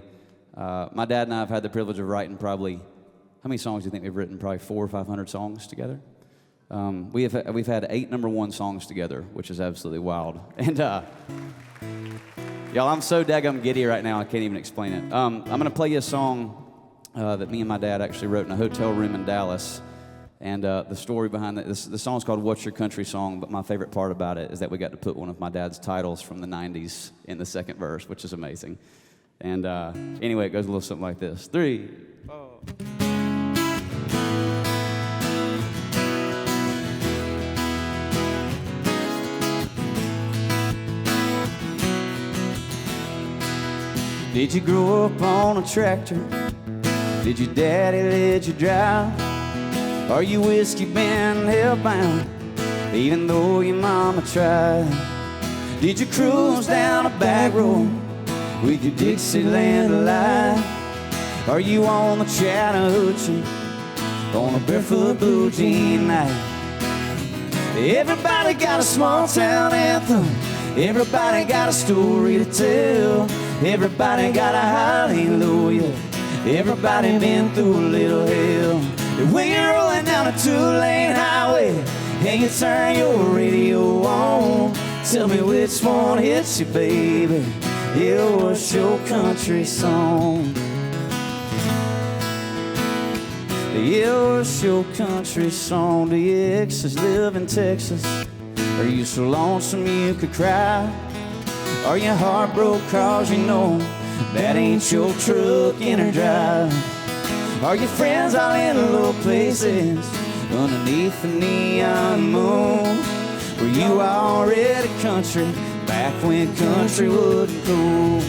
my dad and I have had the privilege of writing probably, how many songs do you think we've written? Probably 400 or 500 songs together. We've had 8 #1 songs together, which is absolutely wild. And y'all, I'm so daggum giddy right now, I can't even explain it. I'm going to play you a song that me and my dad actually wrote in a hotel room in Dallas. And the story behind that, the song's called What's Your Country Song, but my favorite part about it is that we got to put one of my dad's titles from the 90s in the second verse, which is amazing. And anyway, it goes a little something like this. 3, 4. Did you grow up on a tractor? Did your daddy let you drive? Are you whiskey bent, hellbound, even though your mama tried? Did you cruise down a back road with your Dixieland light? Are you on the Chattahoochee on a barefoot blue jean night? Everybody got a small town anthem. Everybody got a story to tell. Everybody got a hallelujah. Everybody been through a little hell. When you're rolling down a 2-lane highway and you turn your radio on, tell me which one hits you, baby. Yeah, what's your country song? Yeah, what's your country song? Do your exes live in Texas? Are you so lonesome you could cry? Are you heartbroken cause you know that ain't your truck in her drive? Are your friends all in low places underneath the neon moon? Were you already country back when country wasn't cool?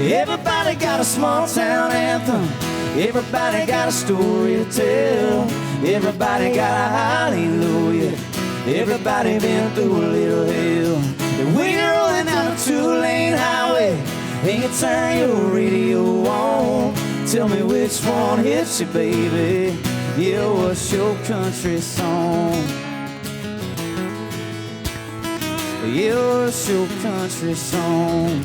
Everybody got a small town anthem. Everybody got a story to tell. Everybody got a hallelujah. Everybody been through a little hell. And when you're rolling down a two-lane highway and you turn your radio on, tell me which one hits you, baby. Yeah, what's your country song? Yeah, what's your country song?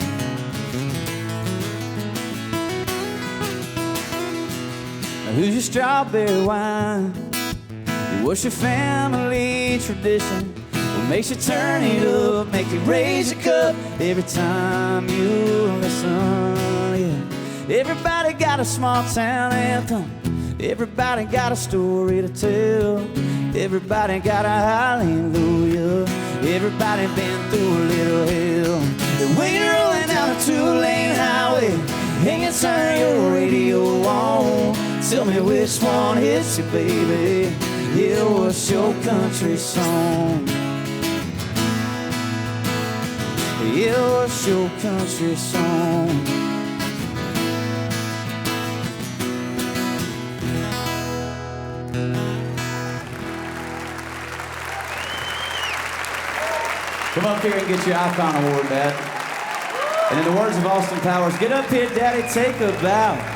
Who's your strawberry wine? What's your family tradition? What makes you turn it up, make you raise your cup every time you listen? Yeah. Everybody got a small town anthem. Everybody got a story to tell. Everybody got a hallelujah. Everybody been through a little hell. And when you're rolling down a two-lane highway and you turn your radio on, tell me which one hits you, baby. Yeah, what's your country song? Yeah, what's your country song? Come up here and get your Icon Award, Dad. And in the words of Austin Powers, get up here, Daddy, take a bow.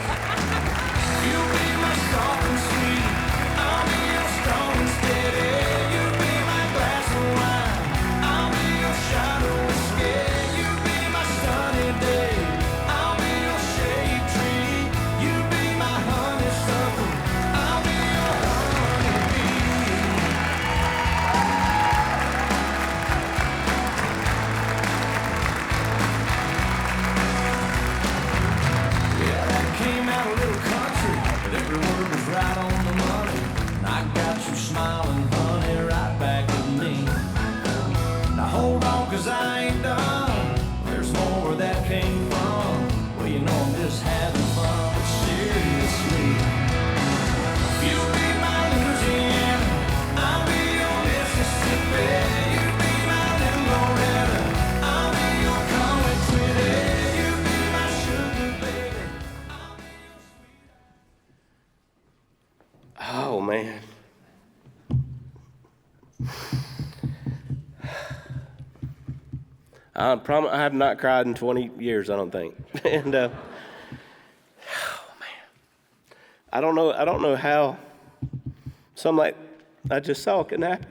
Oh, man. I promise I have not cried in 20 years, I don't think. And, oh, man. I don't know how something like I just saw can happen.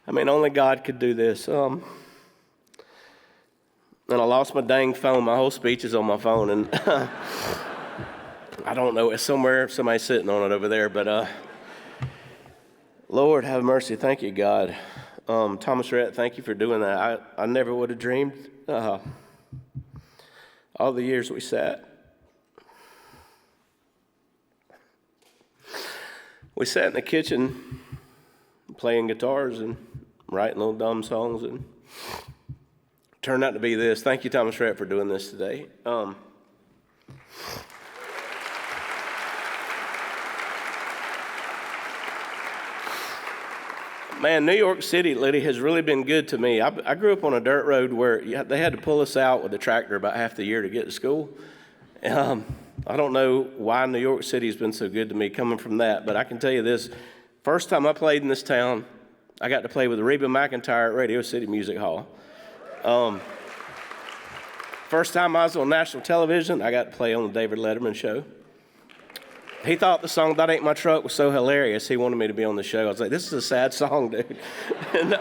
I mean, only God could do this. And I lost my dang phone. My whole speech is on my phone, and I don't know. It's somewhere. Somebody's sitting on it over there. But Lord, have mercy. Thank you, God. Thomas Rhett, thank you for doing that. I never would have dreamed all the years we sat. We sat in the kitchen playing guitars and writing little dumb songs, and turned out to be this. Thank you, Thomas Rhett, for doing this today. Man, New York City, Liddy, has really been good to me. I grew up on a dirt road where they had to pull us out with a tractor about half the year to get to school. I don't know why New York City has been so good to me coming from that, but I can tell you this. First time I played in this town, I got to play with Reba McEntire at Radio City Music Hall. First time I was on national television, I got to play on the David Letterman show. He thought the song "That Ain't My Truck" was so hilarious, he wanted me to be on the show. I was like, this is a sad song, dude. And,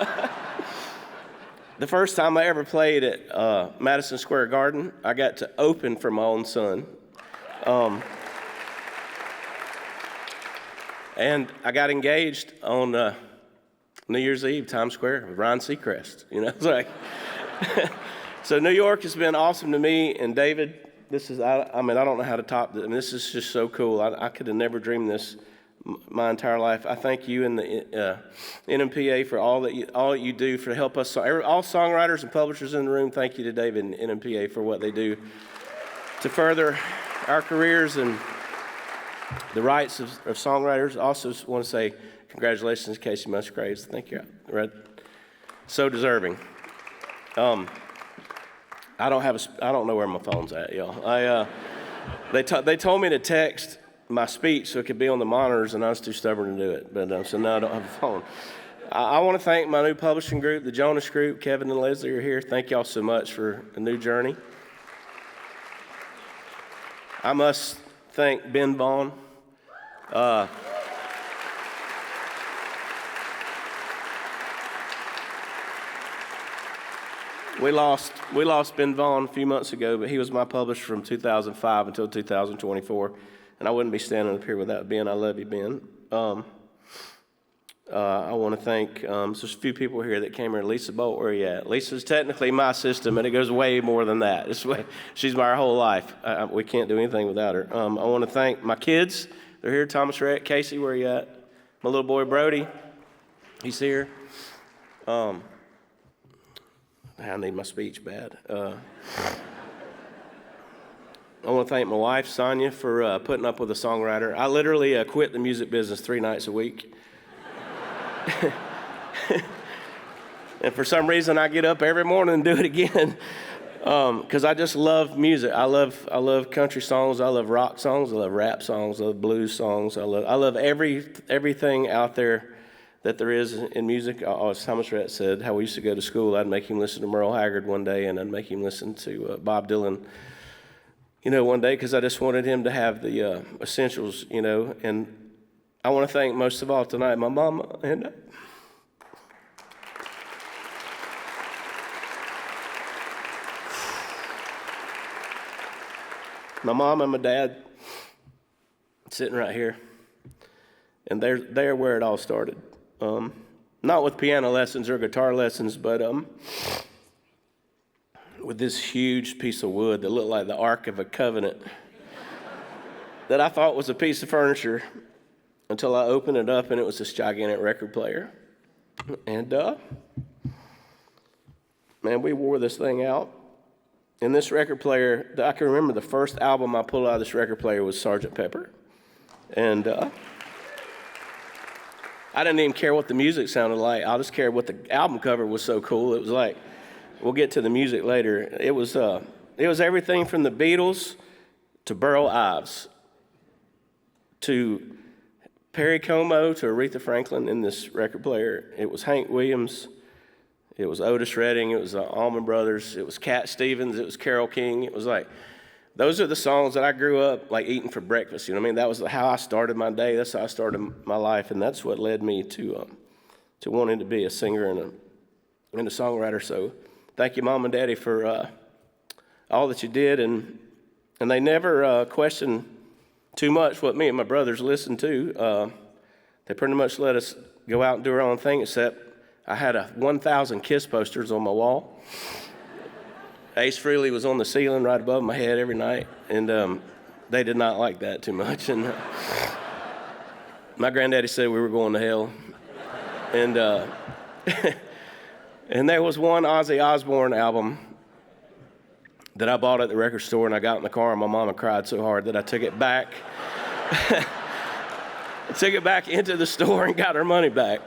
the first time I ever played at Madison Square Garden, I got to open for my own son. And I got engaged on New Year's Eve, Times Square, with Ryan Seacrest. You know, it's like, so New York has been awesome to me. And David, this is, I mean, I don't know how to top this. I mean, this is just so cool. I could have never dreamed this my entire life. I thank you and the NMPA for all that you do to help us. All songwriters and publishers in the room, thank you to David and NMPA for what they do to further our careers and the rights of songwriters. Also want to say congratulations to Casey Musgraves. Thank you. So deserving. I don't know where my phone's at, y'all. They told me to text my speech so it could be on the monitors, and I was too stubborn to do it. But so now I don't have a phone. I want to thank my new publishing group, the Jonas Group. Kevin and Leslie are here. Thank y'all so much for a new journey. I must thank Ben Vaughn. We lost Ben Vaughn a few months ago, but he was my publisher from 2005 until 2024, and I wouldn't be standing up here without Ben. I love you, Ben. I want to thank, there's a few people here that came here. Lisa Bolt, where are you at? Lisa's technically my system, and it goes way more than that. She's my whole life. We can't do anything without her. I want to thank my kids. They're here. Thomas Rhett, Casey, where are you at? My little boy, Brody. He's here. I need my speech bad. I want to thank my wife, Sonia, for putting up with a songwriter. I literally quit the music business 3 nights a week. And for some reason, I get up every morning and do it again because I just love music. I love country songs. I love rock songs. I love rap songs. I love blues songs. I love everything out there that there is in music. As Thomas Rhett said, how we used to go to school, I'd make him listen to Merle Haggard one day, and I'd make him listen to Bob Dylan, one day, because I just wanted him to have the essentials, and I want to thank most of all tonight my mama and my mom and my dad sitting right here, and they're where it all started. Not with piano lessons or guitar lessons, but with this huge piece of wood that looked like the Ark of a Covenant that I thought was a piece of furniture until I opened it up and it was this gigantic record player. And man, we wore this thing out. And this record player, I can remember the first album I pulled out of this record player was Sgt. Pepper. And I didn't even care what the music sounded like. I just cared what the album cover was so cool. It was like, we'll get to the music later. It was everything from the Beatles to Burl Ives to Perry Como to Aretha Franklin in this record player. It was Hank Williams. It was Otis Redding. It was the Allman Brothers. It was Cat Stevens. It was Carole King. It was like, those are the songs that I grew up like eating for breakfast. You know what I mean? That was how I started my day. That's how I started my life, and that's what led me to wanting to be a singer and a songwriter. So, thank you, Mom and Daddy, for all that you did, and they never questioned too much what me and my brothers listened to. They pretty much let us go out and do our own thing. Except I had 1,000 Kiss posters on my wall. Ace Frehley was on the ceiling right above my head every night, and they did not like that too much. And my granddaddy said we were going to hell. And and there was one Ozzy Osbourne album that I bought at the record store, and I got in the car, and my mama cried so hard that I took it back. I took it back into the store and got her money back.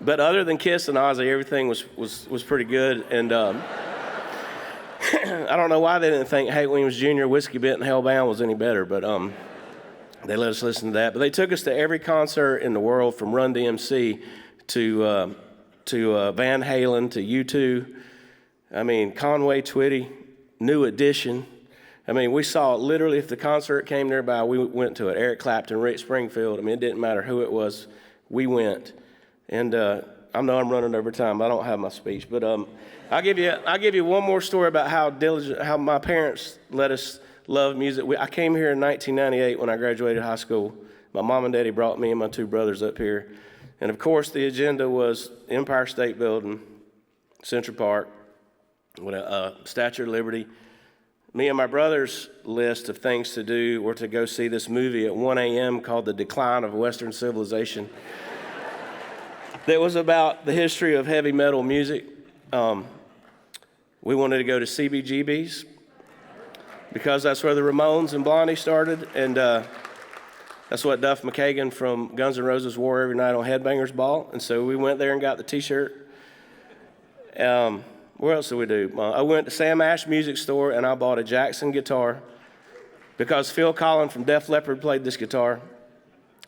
But other than Kiss and Ozzy, everything was pretty good. And I don't know why they didn't think Hank Williams Jr., Whiskey Bit, and Hellbound was any better, but they let us listen to that. But they took us to every concert in the world, from Run DMC to Van Halen to U2. I mean, Conway Twitty, New Edition. I mean, we saw it literally. If the concert came nearby, we went to it. Eric Clapton, Rick Springfield. I mean, it didn't matter who it was. We went. And I know I'm running over time. I don't have my speech, but I'll give you one more story about how my parents let us love music. I came here in 1998 when I graduated high school. My mom and daddy brought me and my 2 brothers up here, and of course the agenda was Empire State Building, Central Park, with a Statue of Liberty, me and my brother's list of things to do were to go see this movie at 1 a.m. called The Decline of Western Civilization. That was about the history of heavy metal music. We wanted to go to CBGB's because that's where the Ramones and Blondie started, and that's what Duff McKagan from Guns N' Roses wore every night on Headbangers Ball, and so we went there and got the T-shirt. Where else did we do? I went to Sam Ash Music Store and I bought a Jackson guitar because Phil Collins from Def Leppard played this guitar.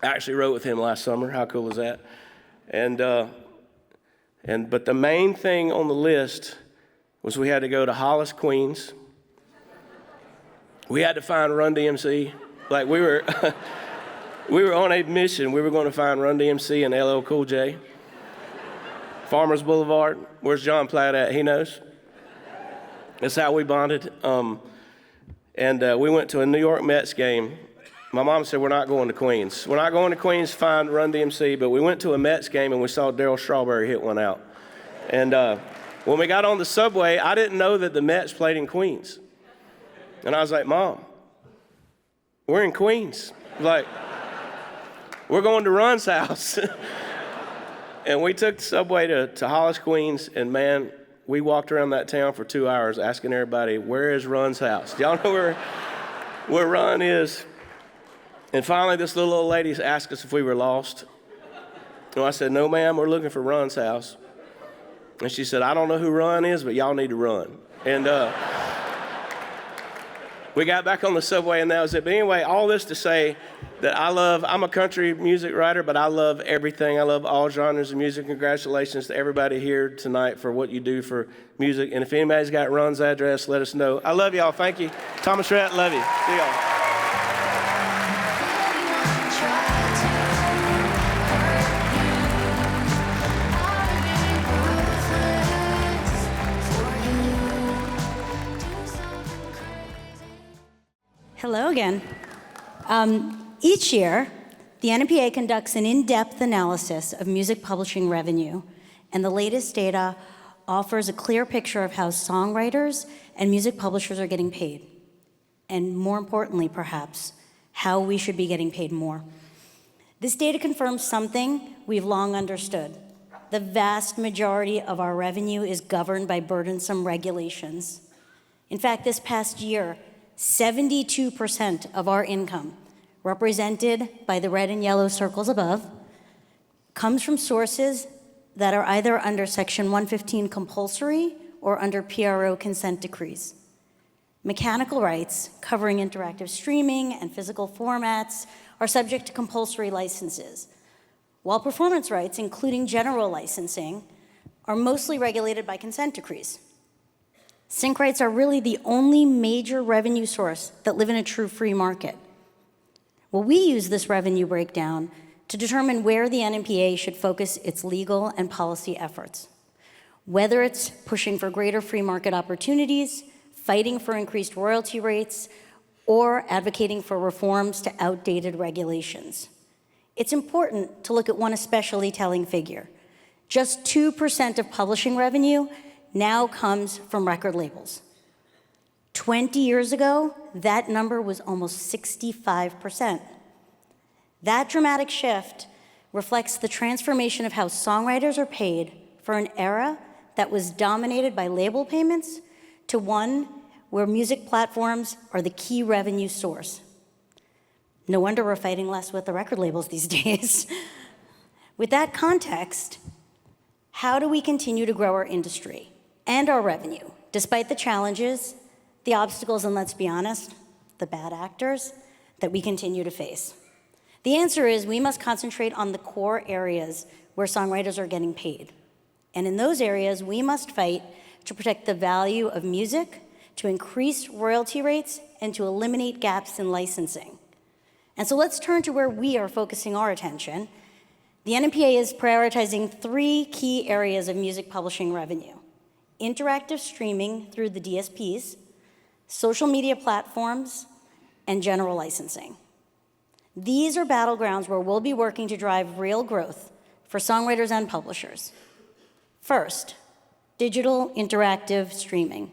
I actually wrote with him last summer. How cool is that? But the main thing on the list was we had to go to Hollis, Queens. We had to find Run DMC. Like we were, we were on a mission. We were going to find Run DMC and LL Cool J. Farmers Boulevard. Where's John Platt at? He knows. That's how we bonded. We went to a New York Mets game. My mom said, we're not going to Queens. We're not going to Queens to find Run DMC, but we went to a Mets game and we saw Darryl Strawberry hit one out. And when we got on the subway, I didn't know that the Mets played in Queens. And I was like, Mom, we're in Queens. Like, we're going to Run's house. And we took the subway to Hollis, Queens, and man, we walked around that town for 2 hours asking everybody, where is Run's house? Do y'all know where Run is? And finally, this little old lady asked us if we were lost. And I said, no, ma'am, we're looking for Run's house. And she said, I don't know who Run is, but y'all need to run. And we got back on the subway, and that was it. But anyway, all this to say that I'm a country music writer, but I love everything. I love all genres of music. Congratulations to everybody here tonight for what you do for music. And if anybody's got Run's address, let us know. I love y'all. Thank you. Thomas Rhett, love you. See y'all. Hello again. Each year, the NMPA conducts an in-depth analysis of music publishing revenue, and the latest data offers a clear picture of how songwriters and music publishers are getting paid, and more importantly, perhaps, how we should be getting paid more. This data confirms something we've long understood. The vast majority of our revenue is governed by burdensome regulations. In fact, this past year, 72% of our income, represented by the red and yellow circles above, comes from sources that are either under Section 115 compulsory or under PRO consent decrees. Mechanical rights, covering interactive streaming and physical formats, are subject to compulsory licenses, while performance rights, including general licensing, are mostly regulated by consent decrees. Sync rights are really the only major revenue source that live in a true free market. Well, we use this revenue breakdown to determine where the NMPA should focus its legal and policy efforts, whether it's pushing for greater free market opportunities, fighting for increased royalty rates, or advocating for reforms to outdated regulations. It's important to look at one especially telling figure. Just 2% of publishing revenue now comes from record labels. 20 years ago, that number was almost 65%. That dramatic shift reflects the transformation of how songwriters are paid for an era that was dominated by label payments to one where music platforms are the key revenue source. No wonder we're fighting less with the record labels these days. With that context, how do we continue to grow our industry and our revenue, despite the challenges, the obstacles, and let's be honest, the bad actors that we continue to face? The answer is we must concentrate on the core areas where songwriters are getting paid. And in those areas, we must fight to protect the value of music, to increase royalty rates, and to eliminate gaps in licensing. And so let's turn to where we are focusing our attention. The NMPA is prioritizing 3 key areas of music publishing revenue: interactive streaming through the DSPs, social media platforms, and general licensing. These are battlegrounds where we'll be working to drive real growth for songwriters and publishers. First, digital interactive streaming.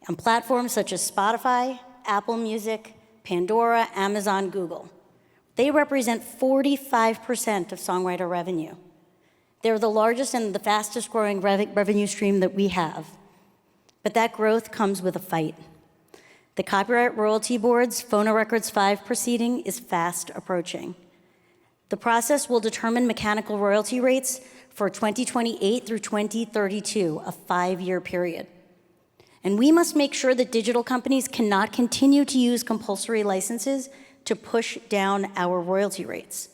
on platforms such as Spotify, Apple Music, Pandora, Amazon, Google. They represent 45% of songwriter revenue. They're the largest and the fastest growing revenue stream that we have. But that growth comes with a fight. The Copyright Royalty Board's Phonorecords 5 proceeding is fast approaching. The process will determine mechanical royalty rates for 2028 through 2032, a 5-year period. And we must make sure that digital companies cannot continue to use compulsory licenses to push down our royalty rates.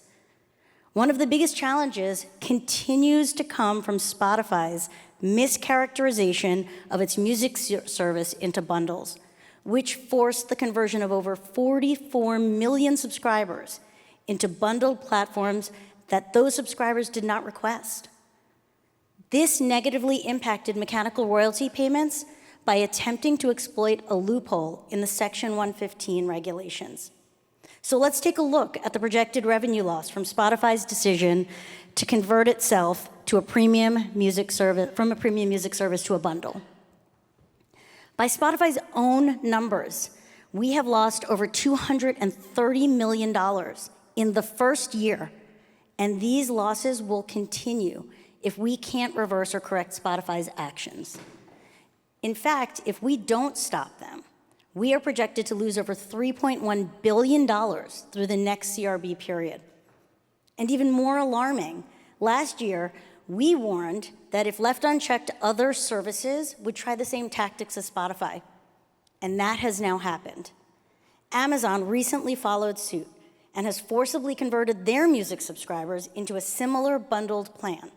One of the biggest challenges continues to come from Spotify's mischaracterization of its music service into bundles, which forced the conversion of over 44 million subscribers into bundled platforms that those subscribers did not request. This negatively impacted mechanical royalty payments by attempting to exploit a loophole in the Section 115 regulations. So let's take a look at the projected revenue loss from Spotify's decision to convert itself to a premium music service, from a premium music service to a bundle. By Spotify's own numbers, we have lost over $230 million in the first year, and these losses will continue if we can't reverse or correct Spotify's actions. In fact, if we don't stop them, we are projected to lose over $3.1 billion through the next CRB period. And even more alarming, last year, we warned that if left unchecked, other services would try the same tactics as Spotify. And that has now happened. Amazon recently followed suit and has forcibly converted their music subscribers into a similar bundled plan.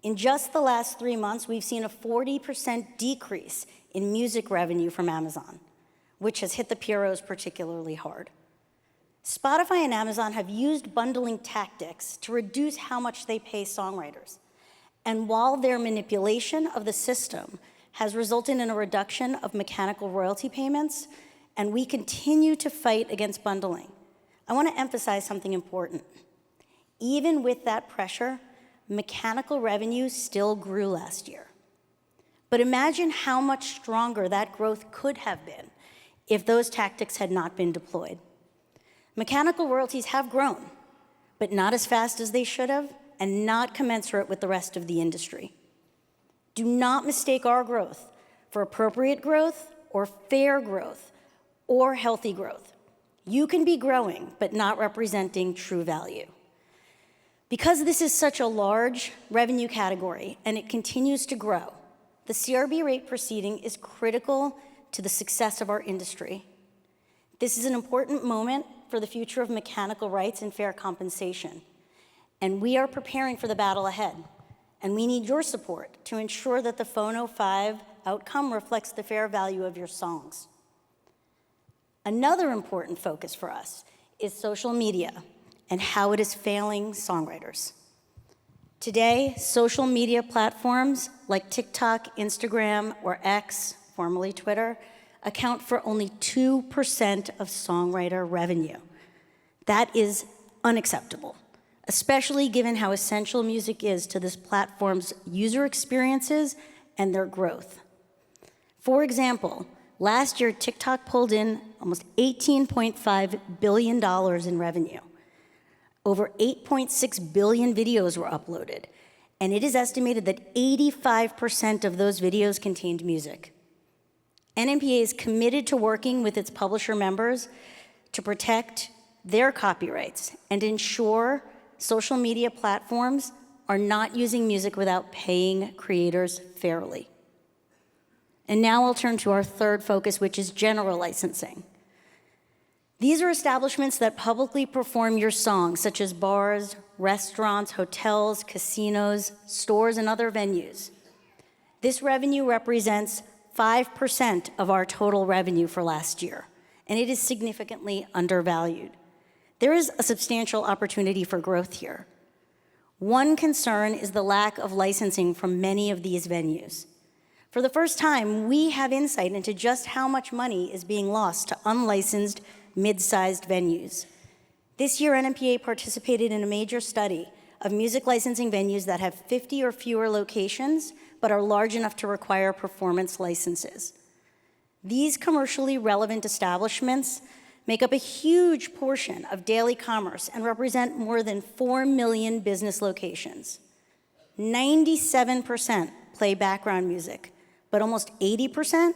In just the last 3 months, we've seen a 40% decrease in music revenue from Amazon, which has hit the PROs particularly hard. Spotify and Amazon have used bundling tactics to reduce how much they pay songwriters. And while their manipulation of the system has resulted in a reduction of mechanical royalty payments, and we continue to fight against bundling, I want to emphasize something important. Even with that pressure, mechanical revenue still grew last year. But imagine how much stronger that growth could have been if those tactics had not been deployed. Mechanical royalties have grown, but not as fast as they should have, and not commensurate with the rest of the industry. Do not mistake our growth for appropriate growth or fair growth or healthy growth. You can be growing, but not representing true value. Because this is such a large revenue category and it continues to grow, the CRB rate proceeding is critical to the success of our industry. This is an important moment for the future of mechanical rights and fair compensation. And we are preparing for the battle ahead. And we need your support to ensure that the Phono 5 outcome reflects the fair value of your songs. Another important focus for us is social media and how it is failing songwriters. Today, social media platforms like TikTok, Instagram, or X, formerly Twitter, account for only 2% of songwriter revenue. That is unacceptable, especially given how essential music is to this platform's user experiences and their growth. For example, last year, TikTok pulled in almost $18.5 billion in revenue. Over 8.6 billion videos were uploaded, and it is estimated that 85% of those videos contained music. NMPA is committed to working with its publisher members to protect their copyrights and ensure social media platforms are not using music without paying creators fairly. And now I'll turn to our third focus, which is general licensing. These are establishments that publicly perform your songs, such as bars, restaurants, hotels, casinos, stores, and other venues. This revenue represents 5% of our total revenue for last year, and it is significantly undervalued. There is a substantial opportunity for growth here. One concern is the lack of licensing from many of these venues. For the first time, we have insight into just how much money is being lost to unlicensed, mid-sized venues. This year, NMPA participated in a major study of music licensing venues that have 50 or fewer locations, but are large enough to require performance licenses. These commercially relevant establishments make up a huge portion of daily commerce and represent more than 4 million business locations. 97% play background music, but almost 80%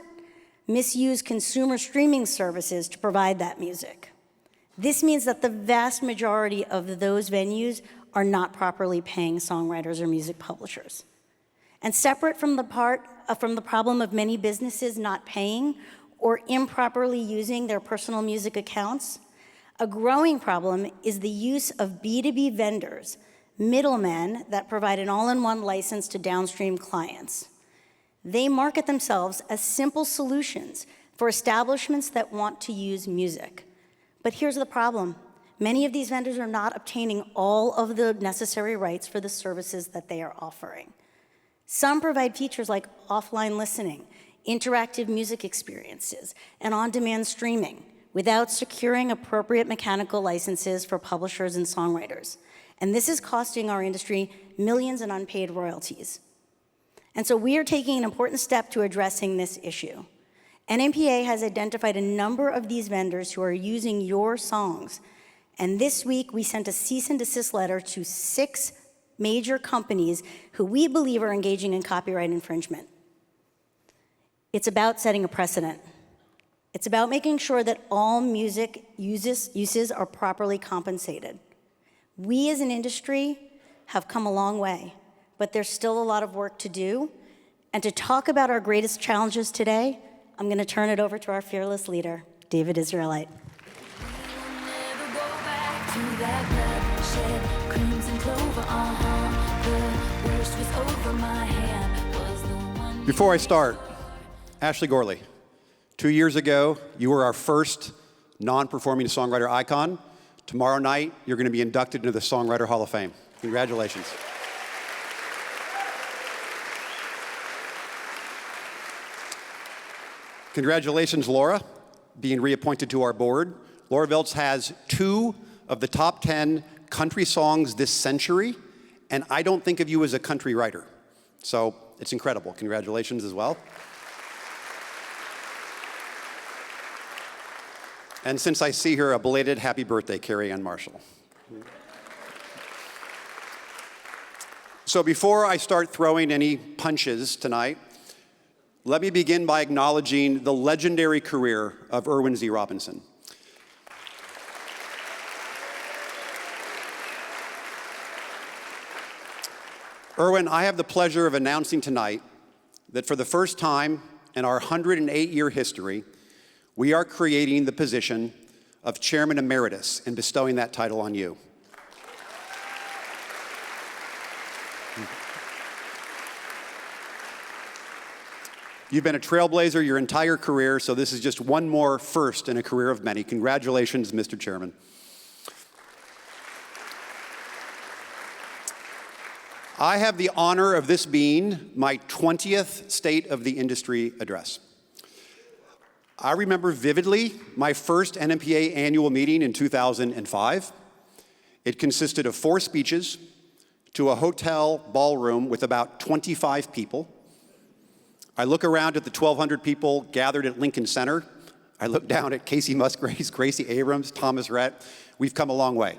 misuse consumer streaming services to provide that music. This means that the vast majority of those venues are not properly paying songwriters or music publishers. And separate from the problem of many businesses not paying or improperly using their personal music accounts, a growing problem is the use of B2B vendors, middlemen that provide an all-in-one license to downstream clients. They market themselves as simple solutions for establishments that want to use music. But here's the problem. Many of these vendors are not obtaining all of the necessary rights for the services that they are offering. Some provide features like offline listening, interactive music experiences, and on-demand streaming without securing appropriate mechanical licenses for publishers and songwriters. And this is costing our industry millions in unpaid royalties. And so we are taking an important step to addressing this issue. NMPA has identified a number of these vendors who are using your songs. And this week, we sent a cease and desist letter to 6 major companies who we believe are engaging in copyright infringement. It's about setting a precedent. It's about making sure that all music uses are properly compensated. We as an industry have come a long way, but there's still a lot of work to do. And to talk about our greatest challenges today, I'm going to turn it over to our fearless leader, David Israelite. Before I start, Ashley Gorley, 2 years ago, you were our first non-performing songwriter icon. Tomorrow night, you're going to be inducted into the Songwriter Hall of Fame. Congratulations. Congratulations, Laura, being reappointed to our board. Laura Veltz has 2 of the top 10 country songs this century, and I don't think of you as a country writer. So it's incredible. Congratulations as well. And since I see her, a belated happy birthday, Carrie Ann Marshall. So before I start throwing any punches tonight, let me begin by acknowledging the legendary career of Erwin Z. Robinson. Erwin, I have the pleasure of announcing tonight that for the first time in our 108-year history, we are creating the position of Chairman Emeritus and bestowing that title on you. You've been a trailblazer your entire career, so this is just one more first in a career of many. Congratulations, Mr. Chairman. I have the honor of this being my 20th State of the Industry address. I remember vividly my first NMPA annual meeting in 2005. It consisted of 4 speeches to a hotel ballroom with about 25 people. I look around at the 1,200 people gathered at Lincoln Center. I look down at Casey Musgraves, Gracie Abrams, Thomas Rhett. We've come a long way.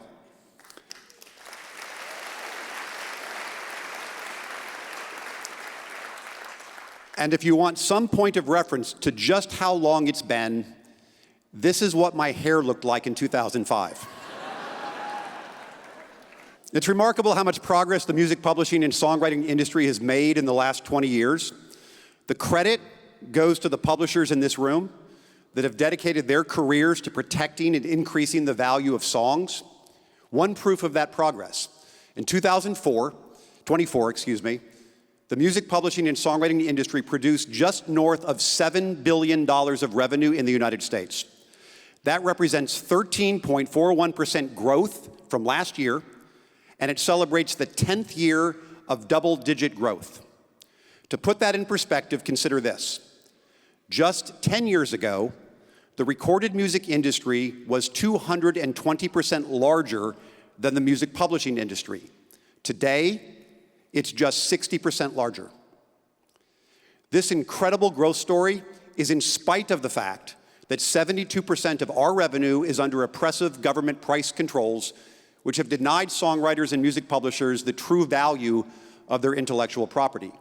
And if you want some point of reference to just how long it's been, this is what my hair looked like in 2005. It's remarkable how much progress the music publishing and songwriting industry has made in the last 20 years. The credit goes to the publishers in this room that have dedicated their careers to protecting and increasing the value of songs. One proof of that progress, in 24, the music publishing and songwriting industry produced just north of $7 billion of revenue in the United States. That represents 13.41% growth from last year, and it celebrates the 10th year of double-digit growth. To put that in perspective, consider this. Just 10 years ago, the recorded music industry was 220% larger than the music publishing industry. Today, it's just 60% larger. This incredible growth story is in spite of the fact that 72% of our revenue is under oppressive government price controls, which have denied songwriters and music publishers the true value of their intellectual property.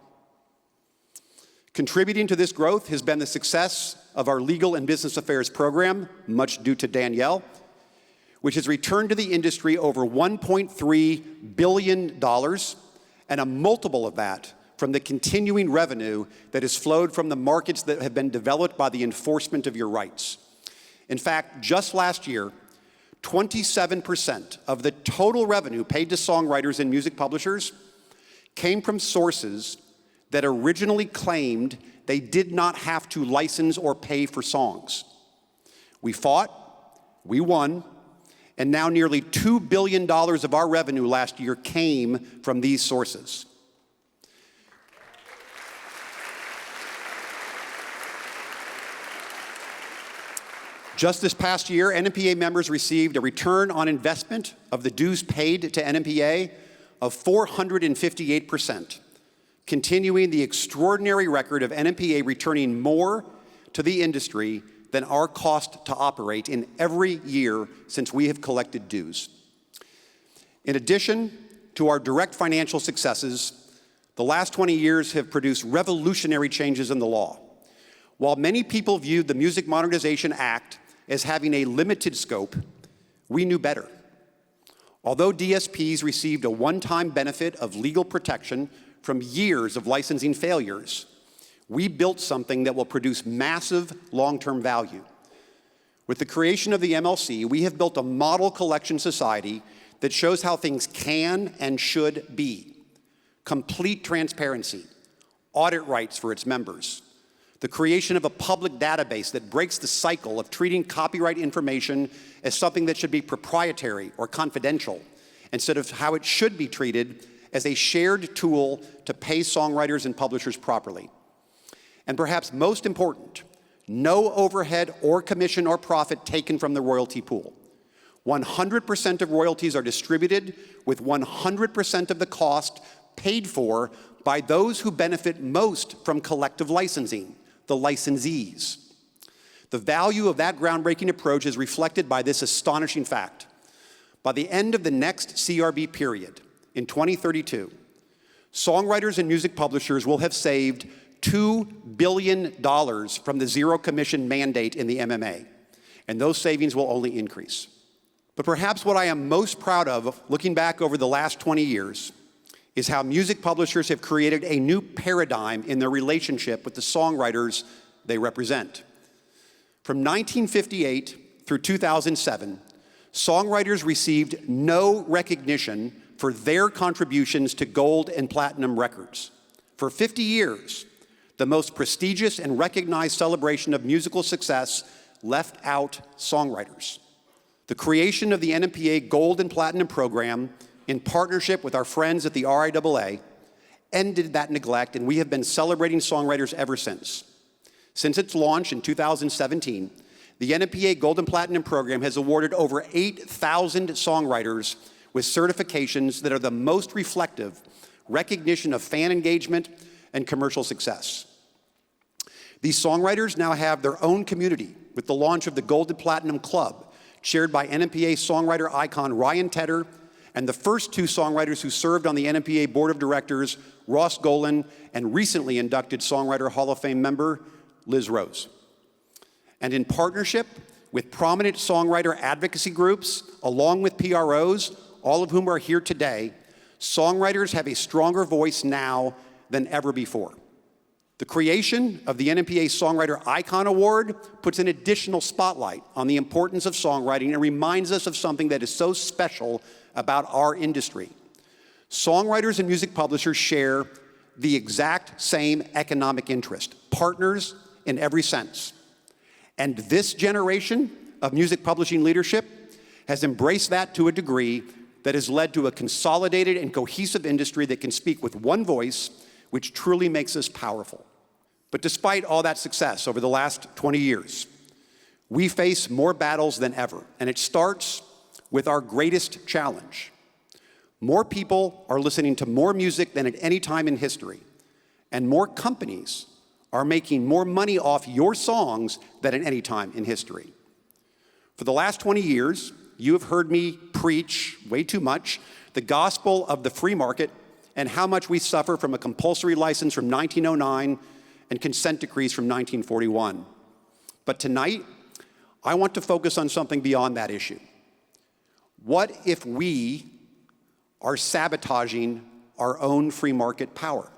Contributing to this growth has been the success of our Legal and Business Affairs program, much due to Danielle, which has returned to the industry over $1.3 billion, and a multiple of that from the continuing revenue that has flowed from the markets that have been developed by the enforcement of your rights. In fact, just last year, 27% of the total revenue paid to songwriters and music publishers came from sources that originally claimed they did not have to license or pay for songs. We fought, we won, and now nearly $2 billion of our revenue last year came from these sources. Just this past year, NMPA members received a return on investment of the dues paid to NMPA of 458%, continuing the extraordinary record of NMPA returning more to the industry than our cost to operate in every year since we have collected dues. In addition to our direct financial successes, the last 20 years have produced revolutionary changes in the law. While many people viewed the Music Modernization Act as having a limited scope, we knew better. Although DSPs received a one-time benefit of legal protection from years of licensing failures, we built something that will produce massive long-term value. With the creation of the MLC, we have built a model collection society that shows how things can and should be. Complete transparency, audit rights for its members, the creation of a public database that breaks the cycle of treating copyright information as something that should be proprietary or confidential, instead of how it should be treated as a shared tool to pay songwriters and publishers properly. And perhaps most important, no overhead or commission or profit taken from the royalty pool. 100% of royalties are distributed with 100% of the cost paid for by those who benefit most from collective licensing, the licensees. The value of that groundbreaking approach is reflected by this astonishing fact. By the end of the next CRB period, in 2032, songwriters and music publishers will have saved $2 billion from the zero commission mandate in the MMA, and those savings will only increase. But perhaps what I am most proud of, looking back over the last 20 years, is how music publishers have created a new paradigm in their relationship with the songwriters they represent. From 1958 through 2007, songwriters received no recognition for their contributions to gold and platinum records. For 50 years, the most prestigious and recognized celebration of musical success left out songwriters. The creation of the NMPA Gold and Platinum program, in partnership with our friends at the RIAA, ended that neglect, and we have been celebrating songwriters ever since. Since its launch in 2017, the NMPA Gold and Platinum program has awarded over 8,000 songwriters with certifications that are the most reflective recognition of fan engagement and commercial success. These songwriters now have their own community with the launch of the Gold and Platinum Club, chaired by NMPA songwriter icon Ryan Tedder, and the first two songwriters who served on the NMPA Board of Directors, Ross Golan, and recently inducted Songwriter Hall of Fame member, Liz Rose. And in partnership with prominent songwriter advocacy groups, along with PROs, all of whom are here today, songwriters have a stronger voice now than ever before. The creation of the NMPA Songwriter Icon Award puts an additional spotlight on the importance of songwriting and reminds us of something that is so special about our industry. Songwriters and music publishers share the exact same economic interest, partners in every sense. And this generation of music publishing leadership has embraced that to a degree that has led to a consolidated and cohesive industry that can speak with one voice, which truly makes us powerful. But despite all that success over the last 20 years, we face more battles than ever, and it starts with our greatest challenge. More people are listening to more music than at any time in history, and more companies are making more money off your songs than at any time in history. For the last 20 years, you have heard me preach way too much the gospel of the free market and how much we suffer from a compulsory license from 1909 and consent decrees from 1941. But tonight, I want to focus on something beyond that issue. What if we are sabotaging our own free market power?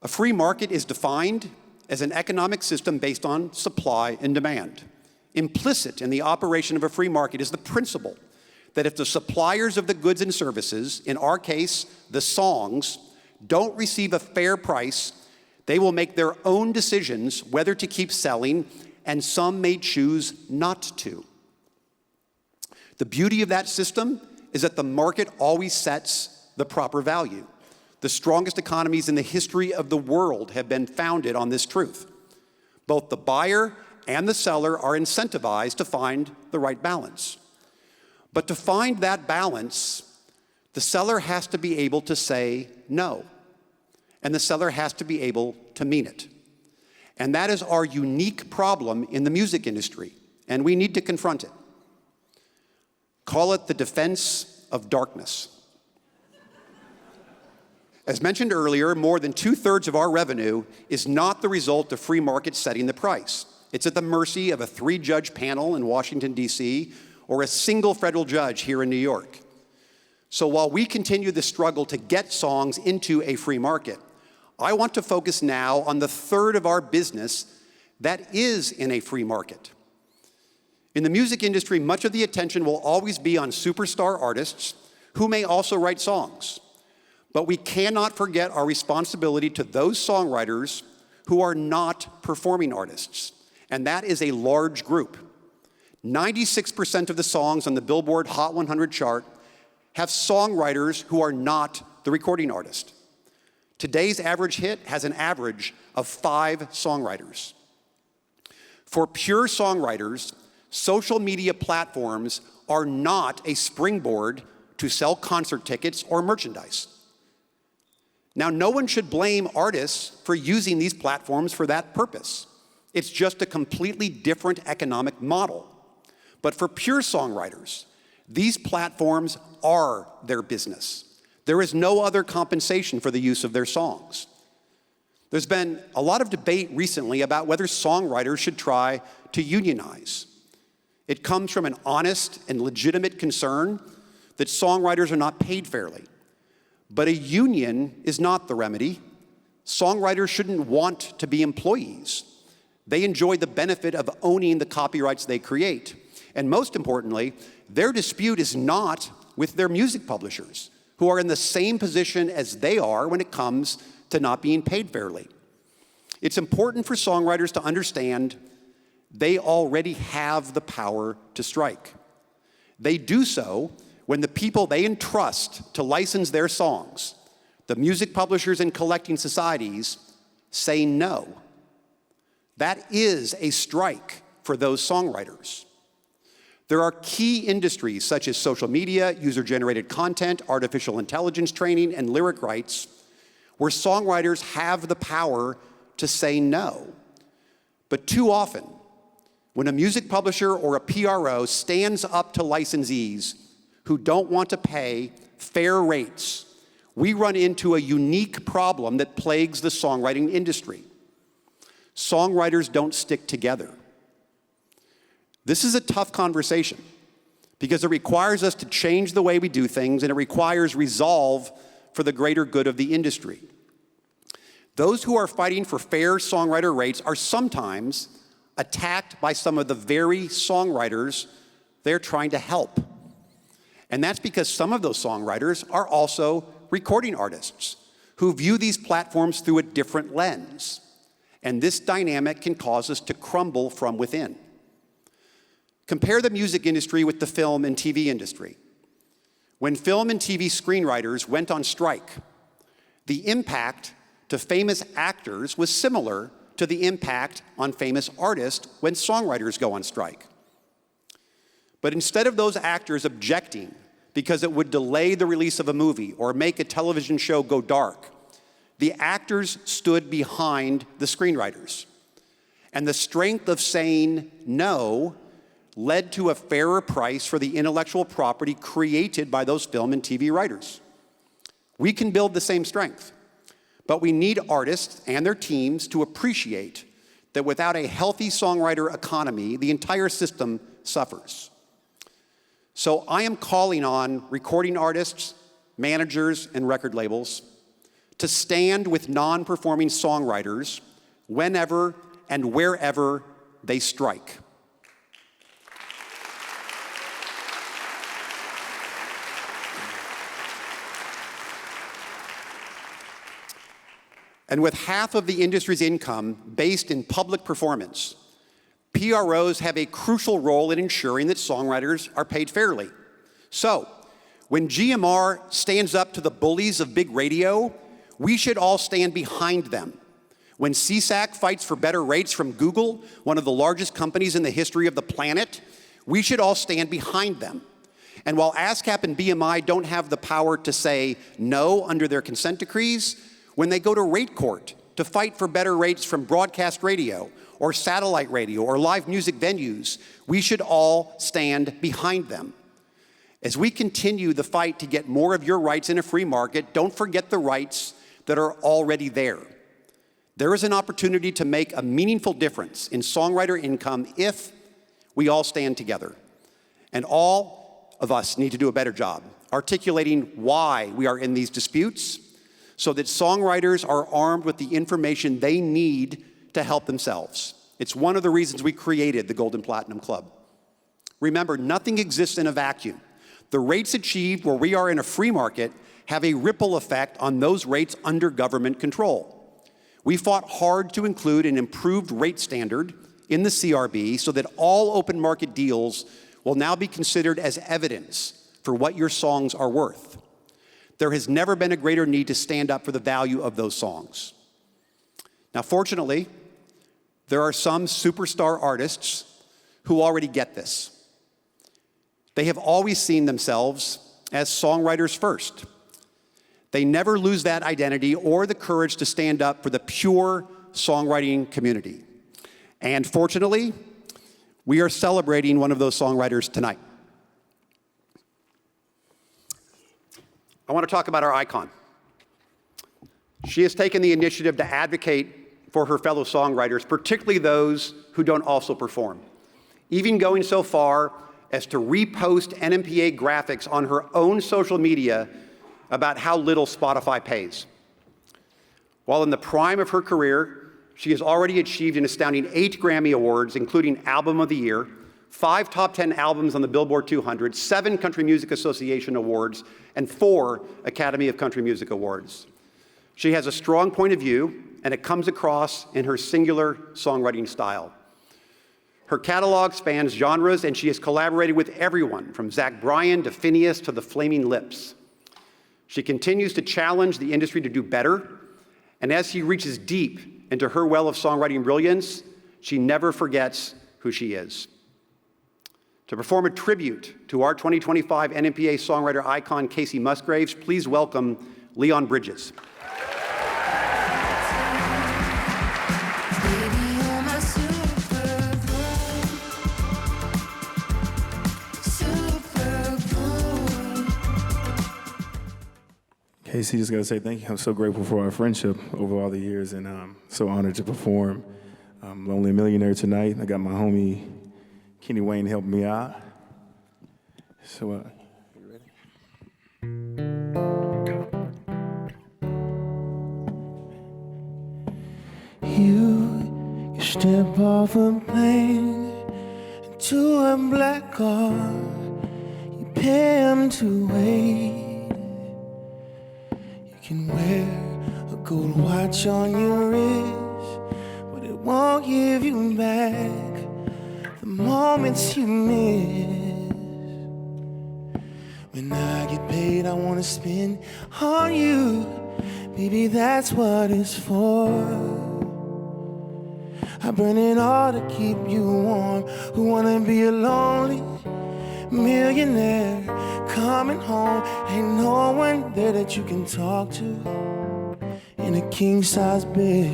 A free market is defined as an economic system based on supply and demand. Implicit in the operation of a free market is the principle that if the suppliers of the goods and services, in our case, the songs, don't receive a fair price, they will make their own decisions whether to keep selling, and some may choose not to. The beauty of that system is that the market always sets the proper value. The strongest economies in the history of the world have been founded on this truth. Both the buyer and the seller are incentivized to find the right balance. But to find that balance, the seller has to be able to say no, and the seller has to be able to mean it. And that is our unique problem in the music industry, and we need to confront it. Call it the defense of darkness. As mentioned earlier, more than 2/3 of our revenue is not the result of free market setting the price. It's at the mercy of a 3-judge panel in Washington, D.C., or a single federal judge here in New York. So while we continue the struggle to get songs into a free market, I want to focus now on the third of our business that is in a free market. In the music industry, much of the attention will always be on superstar artists who may also write songs. But we cannot forget our responsibility to those songwriters who are not performing artists, and that is a large group. 96% of the songs on the Billboard Hot 100 chart have songwriters who are not the recording artist. Today's average hit has an average of 5 songwriters. For pure songwriters, social media platforms are not a springboard to sell concert tickets or merchandise. Now, no one should blame artists for using these platforms for that purpose. It's just a completely different economic model. But for pure songwriters, these platforms are their business. There is no other compensation for the use of their songs. There's been a lot of debate recently about whether songwriters should try to unionize. It comes from an honest and legitimate concern that songwriters are not paid fairly. But a union is not the remedy. Songwriters shouldn't want to be employees. They enjoy the benefit of owning the copyrights they create. And most importantly, their dispute is not with their music publishers, who are in the same position as they are when it comes to not being paid fairly. It's important for songwriters to understand they already have the power to strike. They do so when the people they entrust to license their songs, the music publishers and collecting societies, say no. That is a strike for those songwriters. There are key industries such as social media, user-generated content, artificial intelligence training, and lyric rights, where songwriters have the power to say no. But too often, when a music publisher or a PRO stands up to licensees who don't want to pay fair rates, we run into a unique problem that plagues the songwriting industry. Songwriters don't stick together. This is a tough conversation because it requires us to change the way we do things, and it requires resolve for the greater good of the industry. Those who are fighting for fair songwriter rates are sometimes attacked by some of the very songwriters they're trying to help. And that's because some of those songwriters are also recording artists who view these platforms through a different lens. And this dynamic can cause us to crumble from within. Compare the music industry with the film and TV industry. When film and TV screenwriters went on strike, the impact to famous actors was similar to the impact on famous artists when songwriters go on strike. But instead of those actors objecting because it would delay the release of a movie or make a television show go dark, The actors stood behind the screenwriters. And the strength of saying no led to a fairer price for the intellectual property created by those film and TV writers. We can build the same strength, but we need artists and their teams to appreciate that without a healthy songwriter economy, the entire system suffers. So I am calling on recording artists, managers, and record labels to stand with non-performing songwriters whenever and wherever they strike. And with half of the industry's income based in public performance, PROs have a crucial role in ensuring that songwriters are paid fairly. So, when GMR stands up to the bullies of big radio, we should all stand behind them. When CSAC fights for better rates from Google, one of the largest companies in the history of the planet, we should all stand behind them. And while ASCAP and BMI don't have the power to say no under their consent decrees, when they go to rate court to fight for better rates from broadcast radio or satellite radio or live music venues, we should all stand behind them. As we continue the fight to get more of your rights in a free market, don't forget the rights that are already there. There is an opportunity to make a meaningful difference in songwriter income if we all stand together. And all of us need to do a better job articulating why we are in these disputes so that songwriters are armed with the information they need to help themselves. It's one of the reasons we created the Gold and Platinum Club. Remember, nothing exists in a vacuum. The rates achieved where we are in a free market have a ripple effect on those rates under government control. We fought hard to include an improved rate standard in the CRB so that all open market deals will now be considered as evidence for what your songs are worth. There has never been a greater need to stand up for the value of those songs. Now, fortunately, there are some superstar artists who already get this. They have always seen themselves as songwriters first. They never lose that identity or the courage to stand up for the pure songwriting community. And fortunately, we are celebrating one of those songwriters tonight. I want to talk about our icon. She has taken the initiative to advocate for her fellow songwriters, particularly those who don't also perform, even going so far as to repost NMPA graphics on her own social media about how little Spotify pays. While in the prime of her career, she has already achieved an astounding 8 Grammy Awards, including Album of the Year, 5 top 10 albums on the Billboard 200, 7 Country Music Association awards, and 4 Academy of Country Music Awards. She has a strong point of view, and it comes across in her singular songwriting style. Her catalog spans genres, and she has collaborated with everyone from Zach Bryan to Phineas to the Flaming Lips. She continues to challenge the industry to do better, and as she reaches deep into her well of songwriting brilliance, she never forgets who she is. To perform a tribute to our 2025 NMPA songwriter icon, Casey Musgraves, please welcome Leon Bridges. Casey, just got to say thank you. I'm so grateful for our friendship over all the years, and I'm so honored to perform Lonely Millionaire tonight. I got my homie Kenny Wayne helping me out. So, you ready? You step off a plane into a black car. You pay him to wait. You can wear a gold watch on your wrist, but it won't give you back the moments you miss. When I get paid, I wanna spend on you. Baby, that's what it's for. I burn it all to keep you warm. Who wanna be a lonely millionaire coming home? Ain't no one there that you can talk to. in a king-size bed.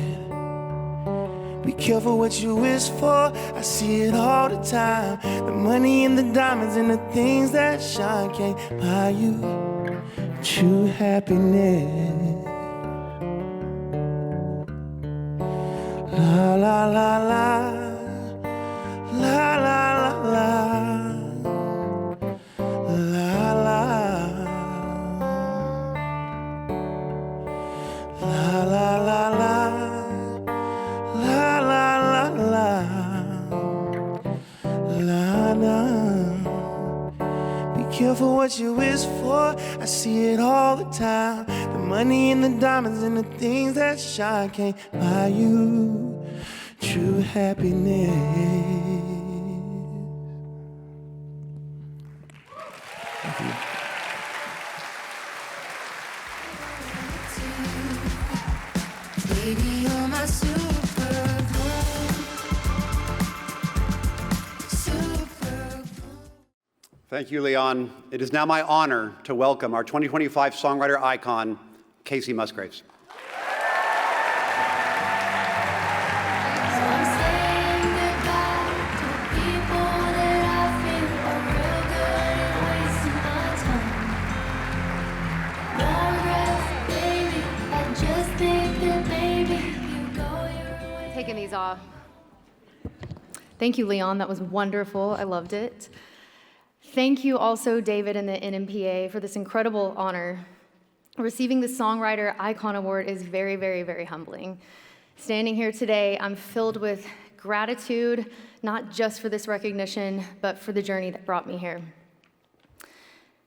Be careful what you wish for, I see it all the time. The money and the diamonds and the things that shine can't buy you true happiness. La la la la, la la la la, la la, la la la la, la la la la, la la. Be careful what you wish for, I see it all the time. The money and the diamonds and the things that shine can't buy you true happiness. Thank you. Baby, you're my Thank you, Leon. It is now my honor to welcome our 2025 songwriter icon, Casey Musgraves. Taking these off. Thank you, Leon. That was wonderful. I loved it. Thank you also, David and the NMPA, for this incredible honor. Receiving the Songwriter Icon Award is very, very, very humbling. Standing here today, I'm filled with gratitude, not just for this recognition, but for the journey that brought me here.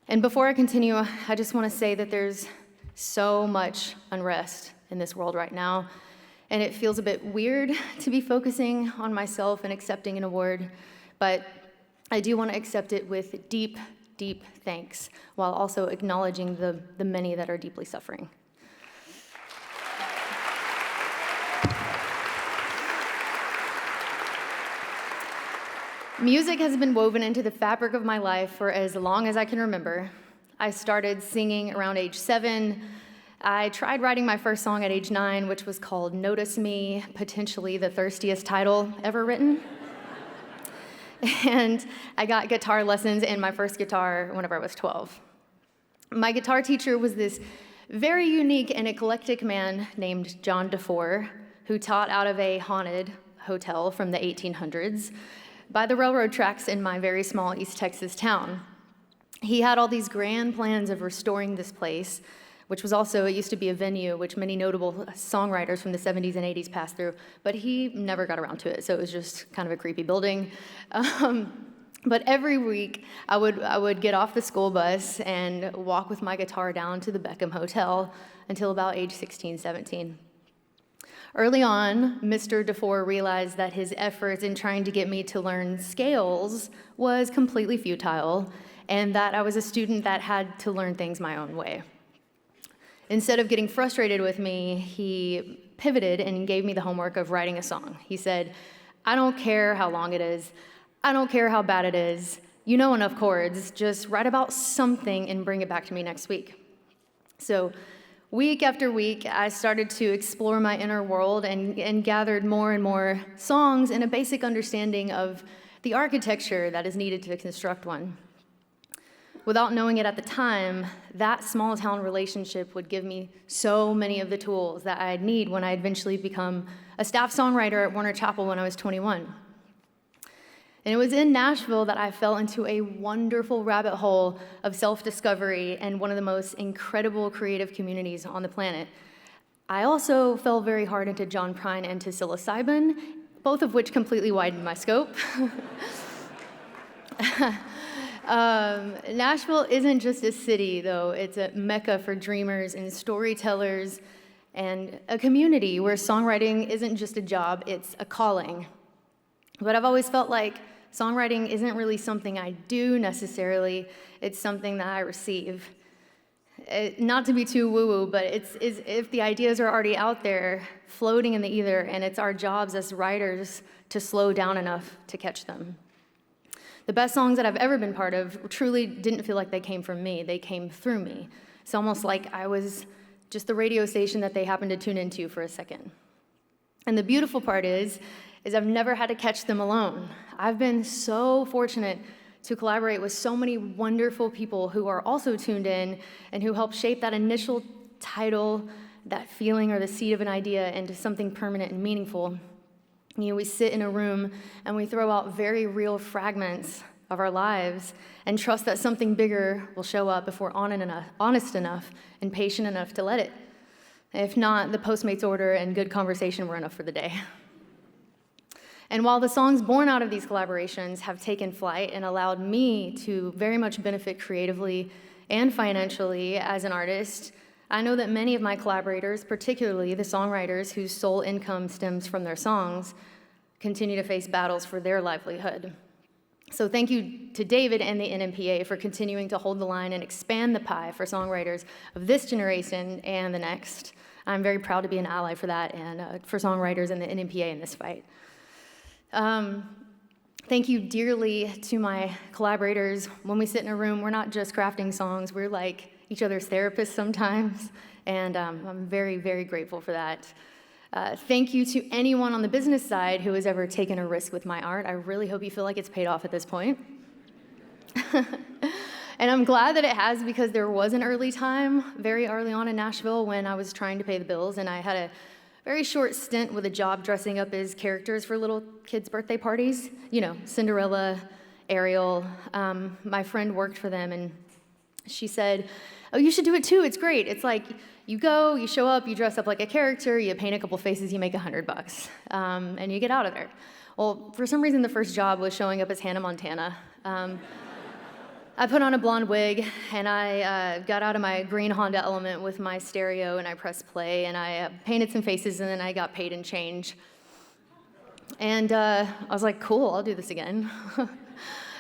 And before I continue, I just want to say that there's so much unrest in this world right now, and it feels a bit weird to be focusing on myself and accepting an award, but I do want to accept it with deep, deep thanks, while also acknowledging the many that are deeply suffering. Music has been woven into the fabric of my life for as long as I can remember. I started singing around age 7. I tried writing my first song at age 9, which was called Notice Me, potentially the thirstiest title ever written. And I got guitar lessons and my first guitar whenever I was 12. My guitar teacher was this very unique and eclectic man named John DeFore, who taught out of a haunted hotel from the 1800s by the railroad tracks in my very small East Texas town. He had all these grand plans of restoring this place, which was also, it used to be a venue which many notable songwriters from the 70s and 80s passed through, but he never got around to it, so it was just kind of a creepy building. But every week, I would get off the school bus and walk with my guitar down to the Beckham Hotel until about age 16, 17. Early on, Mr. DeFore realized that his efforts in trying to get me to learn scales was completely futile, and that I was a student that had to learn things my own way. Instead of getting frustrated with me, he pivoted and gave me the homework of writing a song. He said, I don't care how long it is. I don't care how bad it is. You know enough chords. Just write about something and bring it back to me next week. So week after week, I started to explore my inner world and gathered more and more songs and a basic understanding of the architecture that is needed to construct one. Without knowing it at the time, that small town relationship would give me so many of the tools that I'd need when I eventually become a staff songwriter at Warner Chappell when I was 21. And it was in Nashville that I fell into a wonderful rabbit hole of self-discovery and one of the most incredible creative communities on the planet. I also fell very hard into John Prine and to psilocybin, both of which completely widened my scope. Nashville isn't just a city, though. It's a mecca for dreamers and storytellers and a community where songwriting isn't just a job, it's a calling. But I've always felt like songwriting isn't really something I do necessarily, it's something that I receive. Not to be too woo-woo, but it's if the ideas are already out there, floating in the ether, and it's our jobs as writers to slow down enough to catch them. The best songs that I've ever been part of truly didn't feel like they came from me, they came through me. It's almost like I was just the radio station that they happen to tune into for a second. And the beautiful part is I've never had to catch them alone. I've been so fortunate to collaborate with so many wonderful people who are also tuned in and who help shape that initial title, that feeling or the seed of an idea into something permanent and meaningful. You know, we sit in a room and we throw out very real fragments of our lives and trust that something bigger will show up if we're honest enough and patient enough to let it. If not, the Postmates order and good conversation were enough for the day. And while the songs born out of these collaborations have taken flight and allowed me to very much benefit creatively and financially as an artist, I know that many of my collaborators, particularly the songwriters whose sole income stems from their songs, continue to face battles for their livelihood. So thank you to David and the NMPA for continuing to hold the line and expand the pie for songwriters of this generation and the next. I'm very proud to be an ally for that and for songwriters and the NMPA in this fight. Thank you dearly to my collaborators. When we sit in a room, we're not just crafting songs, we're like each other's therapists sometimes, and I'm very, very grateful for that. Thank you to anyone on the business side who has ever taken a risk with my art. I really hope you feel like it's paid off at this point. And I'm glad that it has, because there was an early time, very early on in Nashville, when I was trying to pay the bills, and I had a very short stint with a job dressing up as characters for little kids' birthday parties. You know, Cinderella, Ariel. My friend worked for them, and she said, "Oh, you should do it too, it's great. It's like, you go, you show up, you dress up like a character, you paint a couple faces, you make $100, and you get out of there." Well, for some reason, the first job was showing up as Hannah Montana. I put on a blonde wig, and I got out of my green Honda Element with my stereo, and I pressed play, and I painted some faces, and then I got paid in change. And I was like, cool, I'll do this again.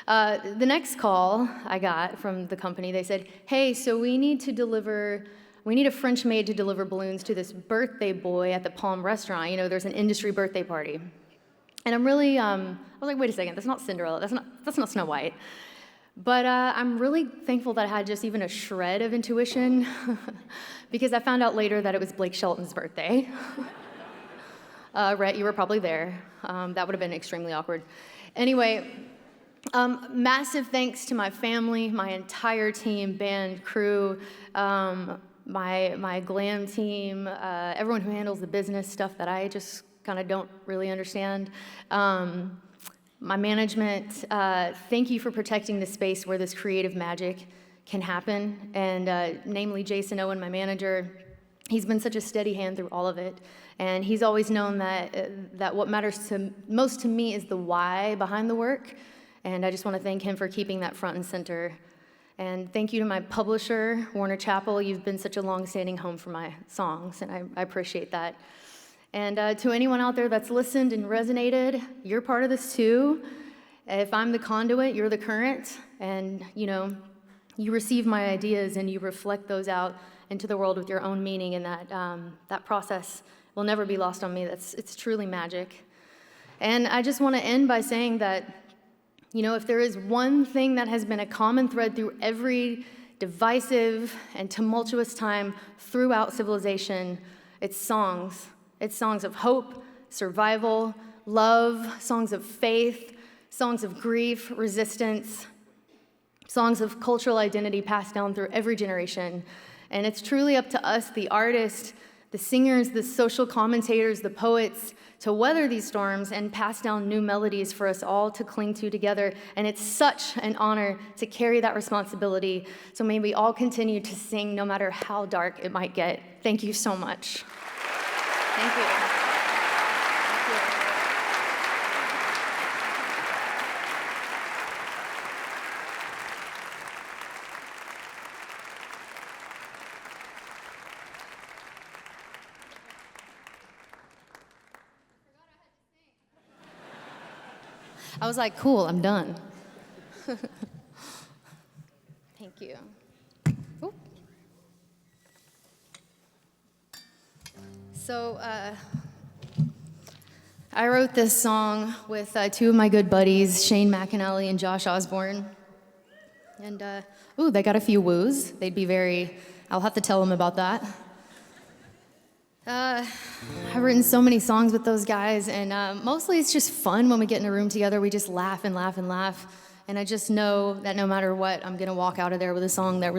The next call I got from the company, they said, "Hey, so we need a French maid to deliver balloons to this birthday boy at the Palm restaurant. You know, there's an industry birthday party." And I'm really, I was like, wait a second, that's not Cinderella, that's not Snow White. But I'm really thankful that I had just even a shred of intuition, because I found out later that it was Blake Shelton's birthday. Rhett, you were probably there. That would have been extremely awkward. Anyway, massive thanks to my family, my entire team, band, crew, my glam team, everyone who handles the business stuff that I just kind of don't really understand. My management, thank you for protecting the space where this creative magic can happen, and namely Jason Owen, my manager. He's been such a steady hand through all of it, and he's always known that what matters most to me is the why behind the work, and I just want to thank him for keeping that front and center. And thank you to my publisher, Warner Chappell. You've been such a long-standing home for my songs, and I appreciate that. And to anyone out there that's listened and resonated, you're part of this too. If I'm the conduit, you're the current, and you receive my ideas and you reflect those out into the world with your own meaning, and that process will never be lost on me. It's truly magic. And I just want to end by saying that, if there is one thing that has been a common thread through every divisive and tumultuous time throughout civilization, it's songs. It's songs of hope, survival, love, songs of faith, songs of grief, resistance, songs of cultural identity passed down through every generation. And it's truly up to us, the artists, the singers, the social commentators, the poets, to weather these storms and pass down new melodies for us all to cling to together. And it's such an honor to carry that responsibility. So may we all continue to sing no matter how dark it might get. Thank you so much. Thank you. I was like, cool, I'm done. Thank you. Ooh. So I wrote this song with two of my good buddies, Shane McAnally and Josh Osborne. And, they got a few woos. I'll have to tell them about that. I've written so many songs with those guys, and mostly it's just fun when we get in a room together. We just laugh and laugh and laugh. And I just know that no matter what, I'm gonna walk out of there with a song that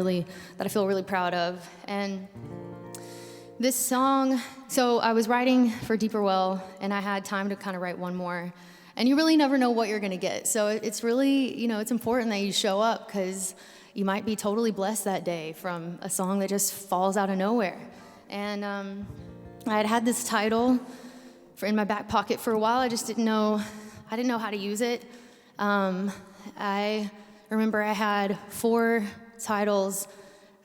I feel really proud of. And this song, so I was writing for Deeper Well, and I had time to kind of write one more. And you really never know what you're gonna get. So it's really, it's important that you show up, because you might be totally blessed that day from a song that just falls out of nowhere. And I had this title in my back pocket for a while. I just didn't know how to use it. I remember I had 4 titles.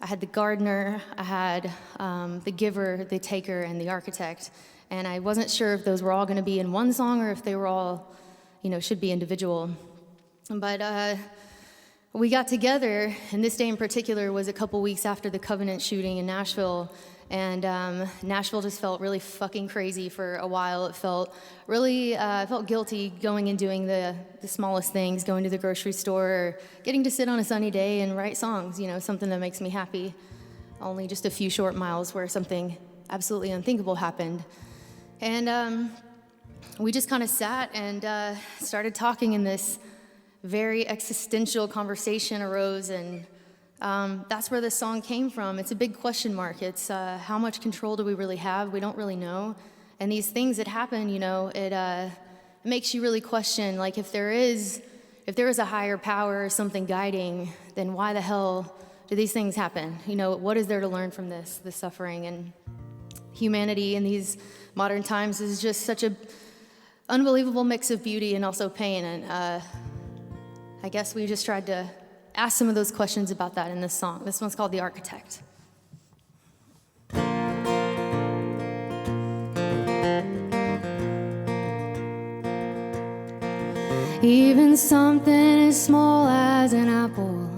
I had The Gardener, I had The Giver, The Taker, and The Architect. And I wasn't sure if those were all gonna be in one song or if they were all, should be individual. But we got together, and this day in particular was a couple weeks after the Covenant shooting in Nashville. And Nashville just felt really fucking crazy for a while. It felt really, I felt guilty going and doing the smallest things, going to the grocery store, or getting to sit on a sunny day and write songs, something that makes me happy. Only just a few short miles where something absolutely unthinkable happened. And we just kind of sat and started talking, and this very existential conversation arose, and that's where this song came from. It's a big question mark. It's how much control do we really have? We don't really know. And these things that happen, it makes you really question, like, if there is a higher power or something guiding, then why the hell do these things happen? What is there to learn from this suffering? And humanity in these modern times is just such a unbelievable mix of beauty and also pain. And I guess we just tried to ask some of those questions about that in this song. This one's called The Architect. Even something as small as an apple,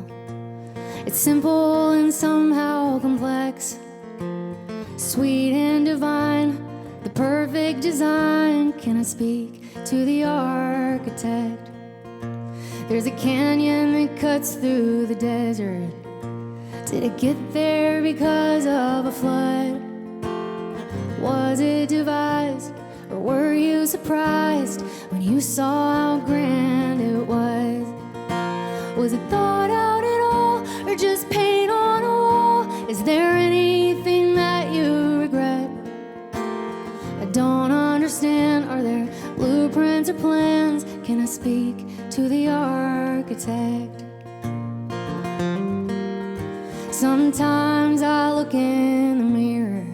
it's simple and somehow complex, sweet and divine, the perfect design. Can I speak to the architect? There's a canyon that cuts through the desert. Did it get there because of a flood? Was it devised, or were you surprised when you saw how grand it was? Was it thought out at all, or just paint on a wall? Is there anything that you regret? I don't understand. Are there blueprints or plans? Can I speak to the architect? Sometimes I look in the mirror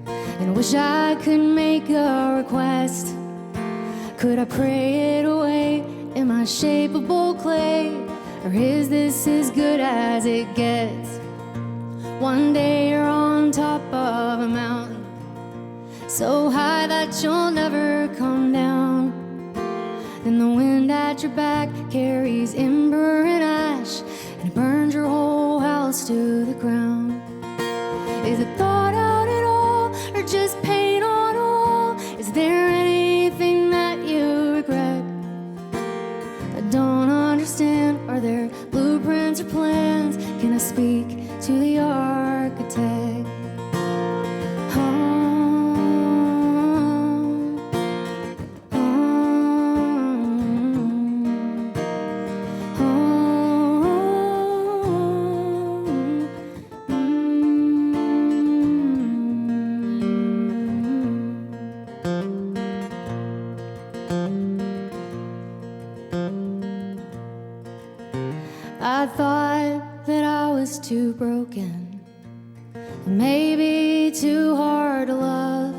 and wish I could make a request. Could I pray it away? Am I shapeable clay, or is this as good as it gets? One day you're on top of a mountain, so high that you'll never come down. Then the wind at your back carries ember and ash, and it burns your whole house to the ground. Is it thought out at all, or just paint on a wall? Is there anything that you regret? I don't understand. Are there blueprints or plans? Can I speak to the architect? I thought that I was too broken, maybe too hard to love.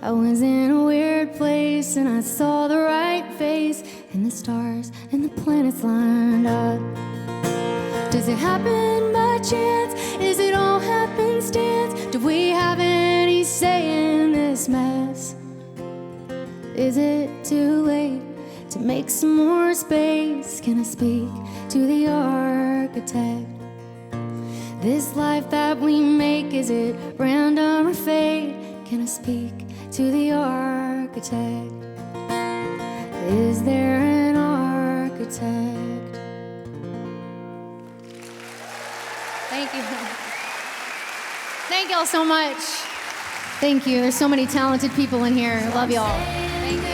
I was in a weird place and I saw the right face, and the stars and the planets lined up. Does it happen by chance? Is it all happenstance? Do we have any say in this mess? Is it too late to make some more space? Can I speak to the architect? This life that we make, is it random or fate? Can I speak to the architect? Is there an architect? Thank you. Thank y'all so much. Thank you. There's so many talented people in here. Love y'all. Thank you.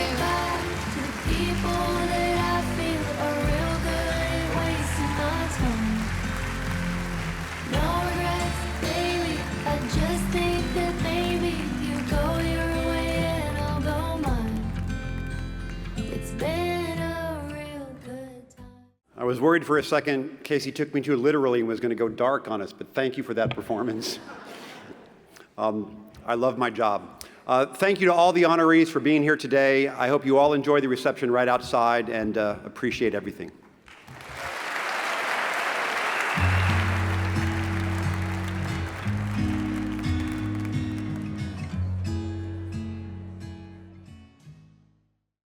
I was worried for a second Casey took me too literally and was going to go dark on us, but thank you for that performance. I love my job. Thank you to all the honorees for being here today. I hope you all enjoy the reception right outside and appreciate everything.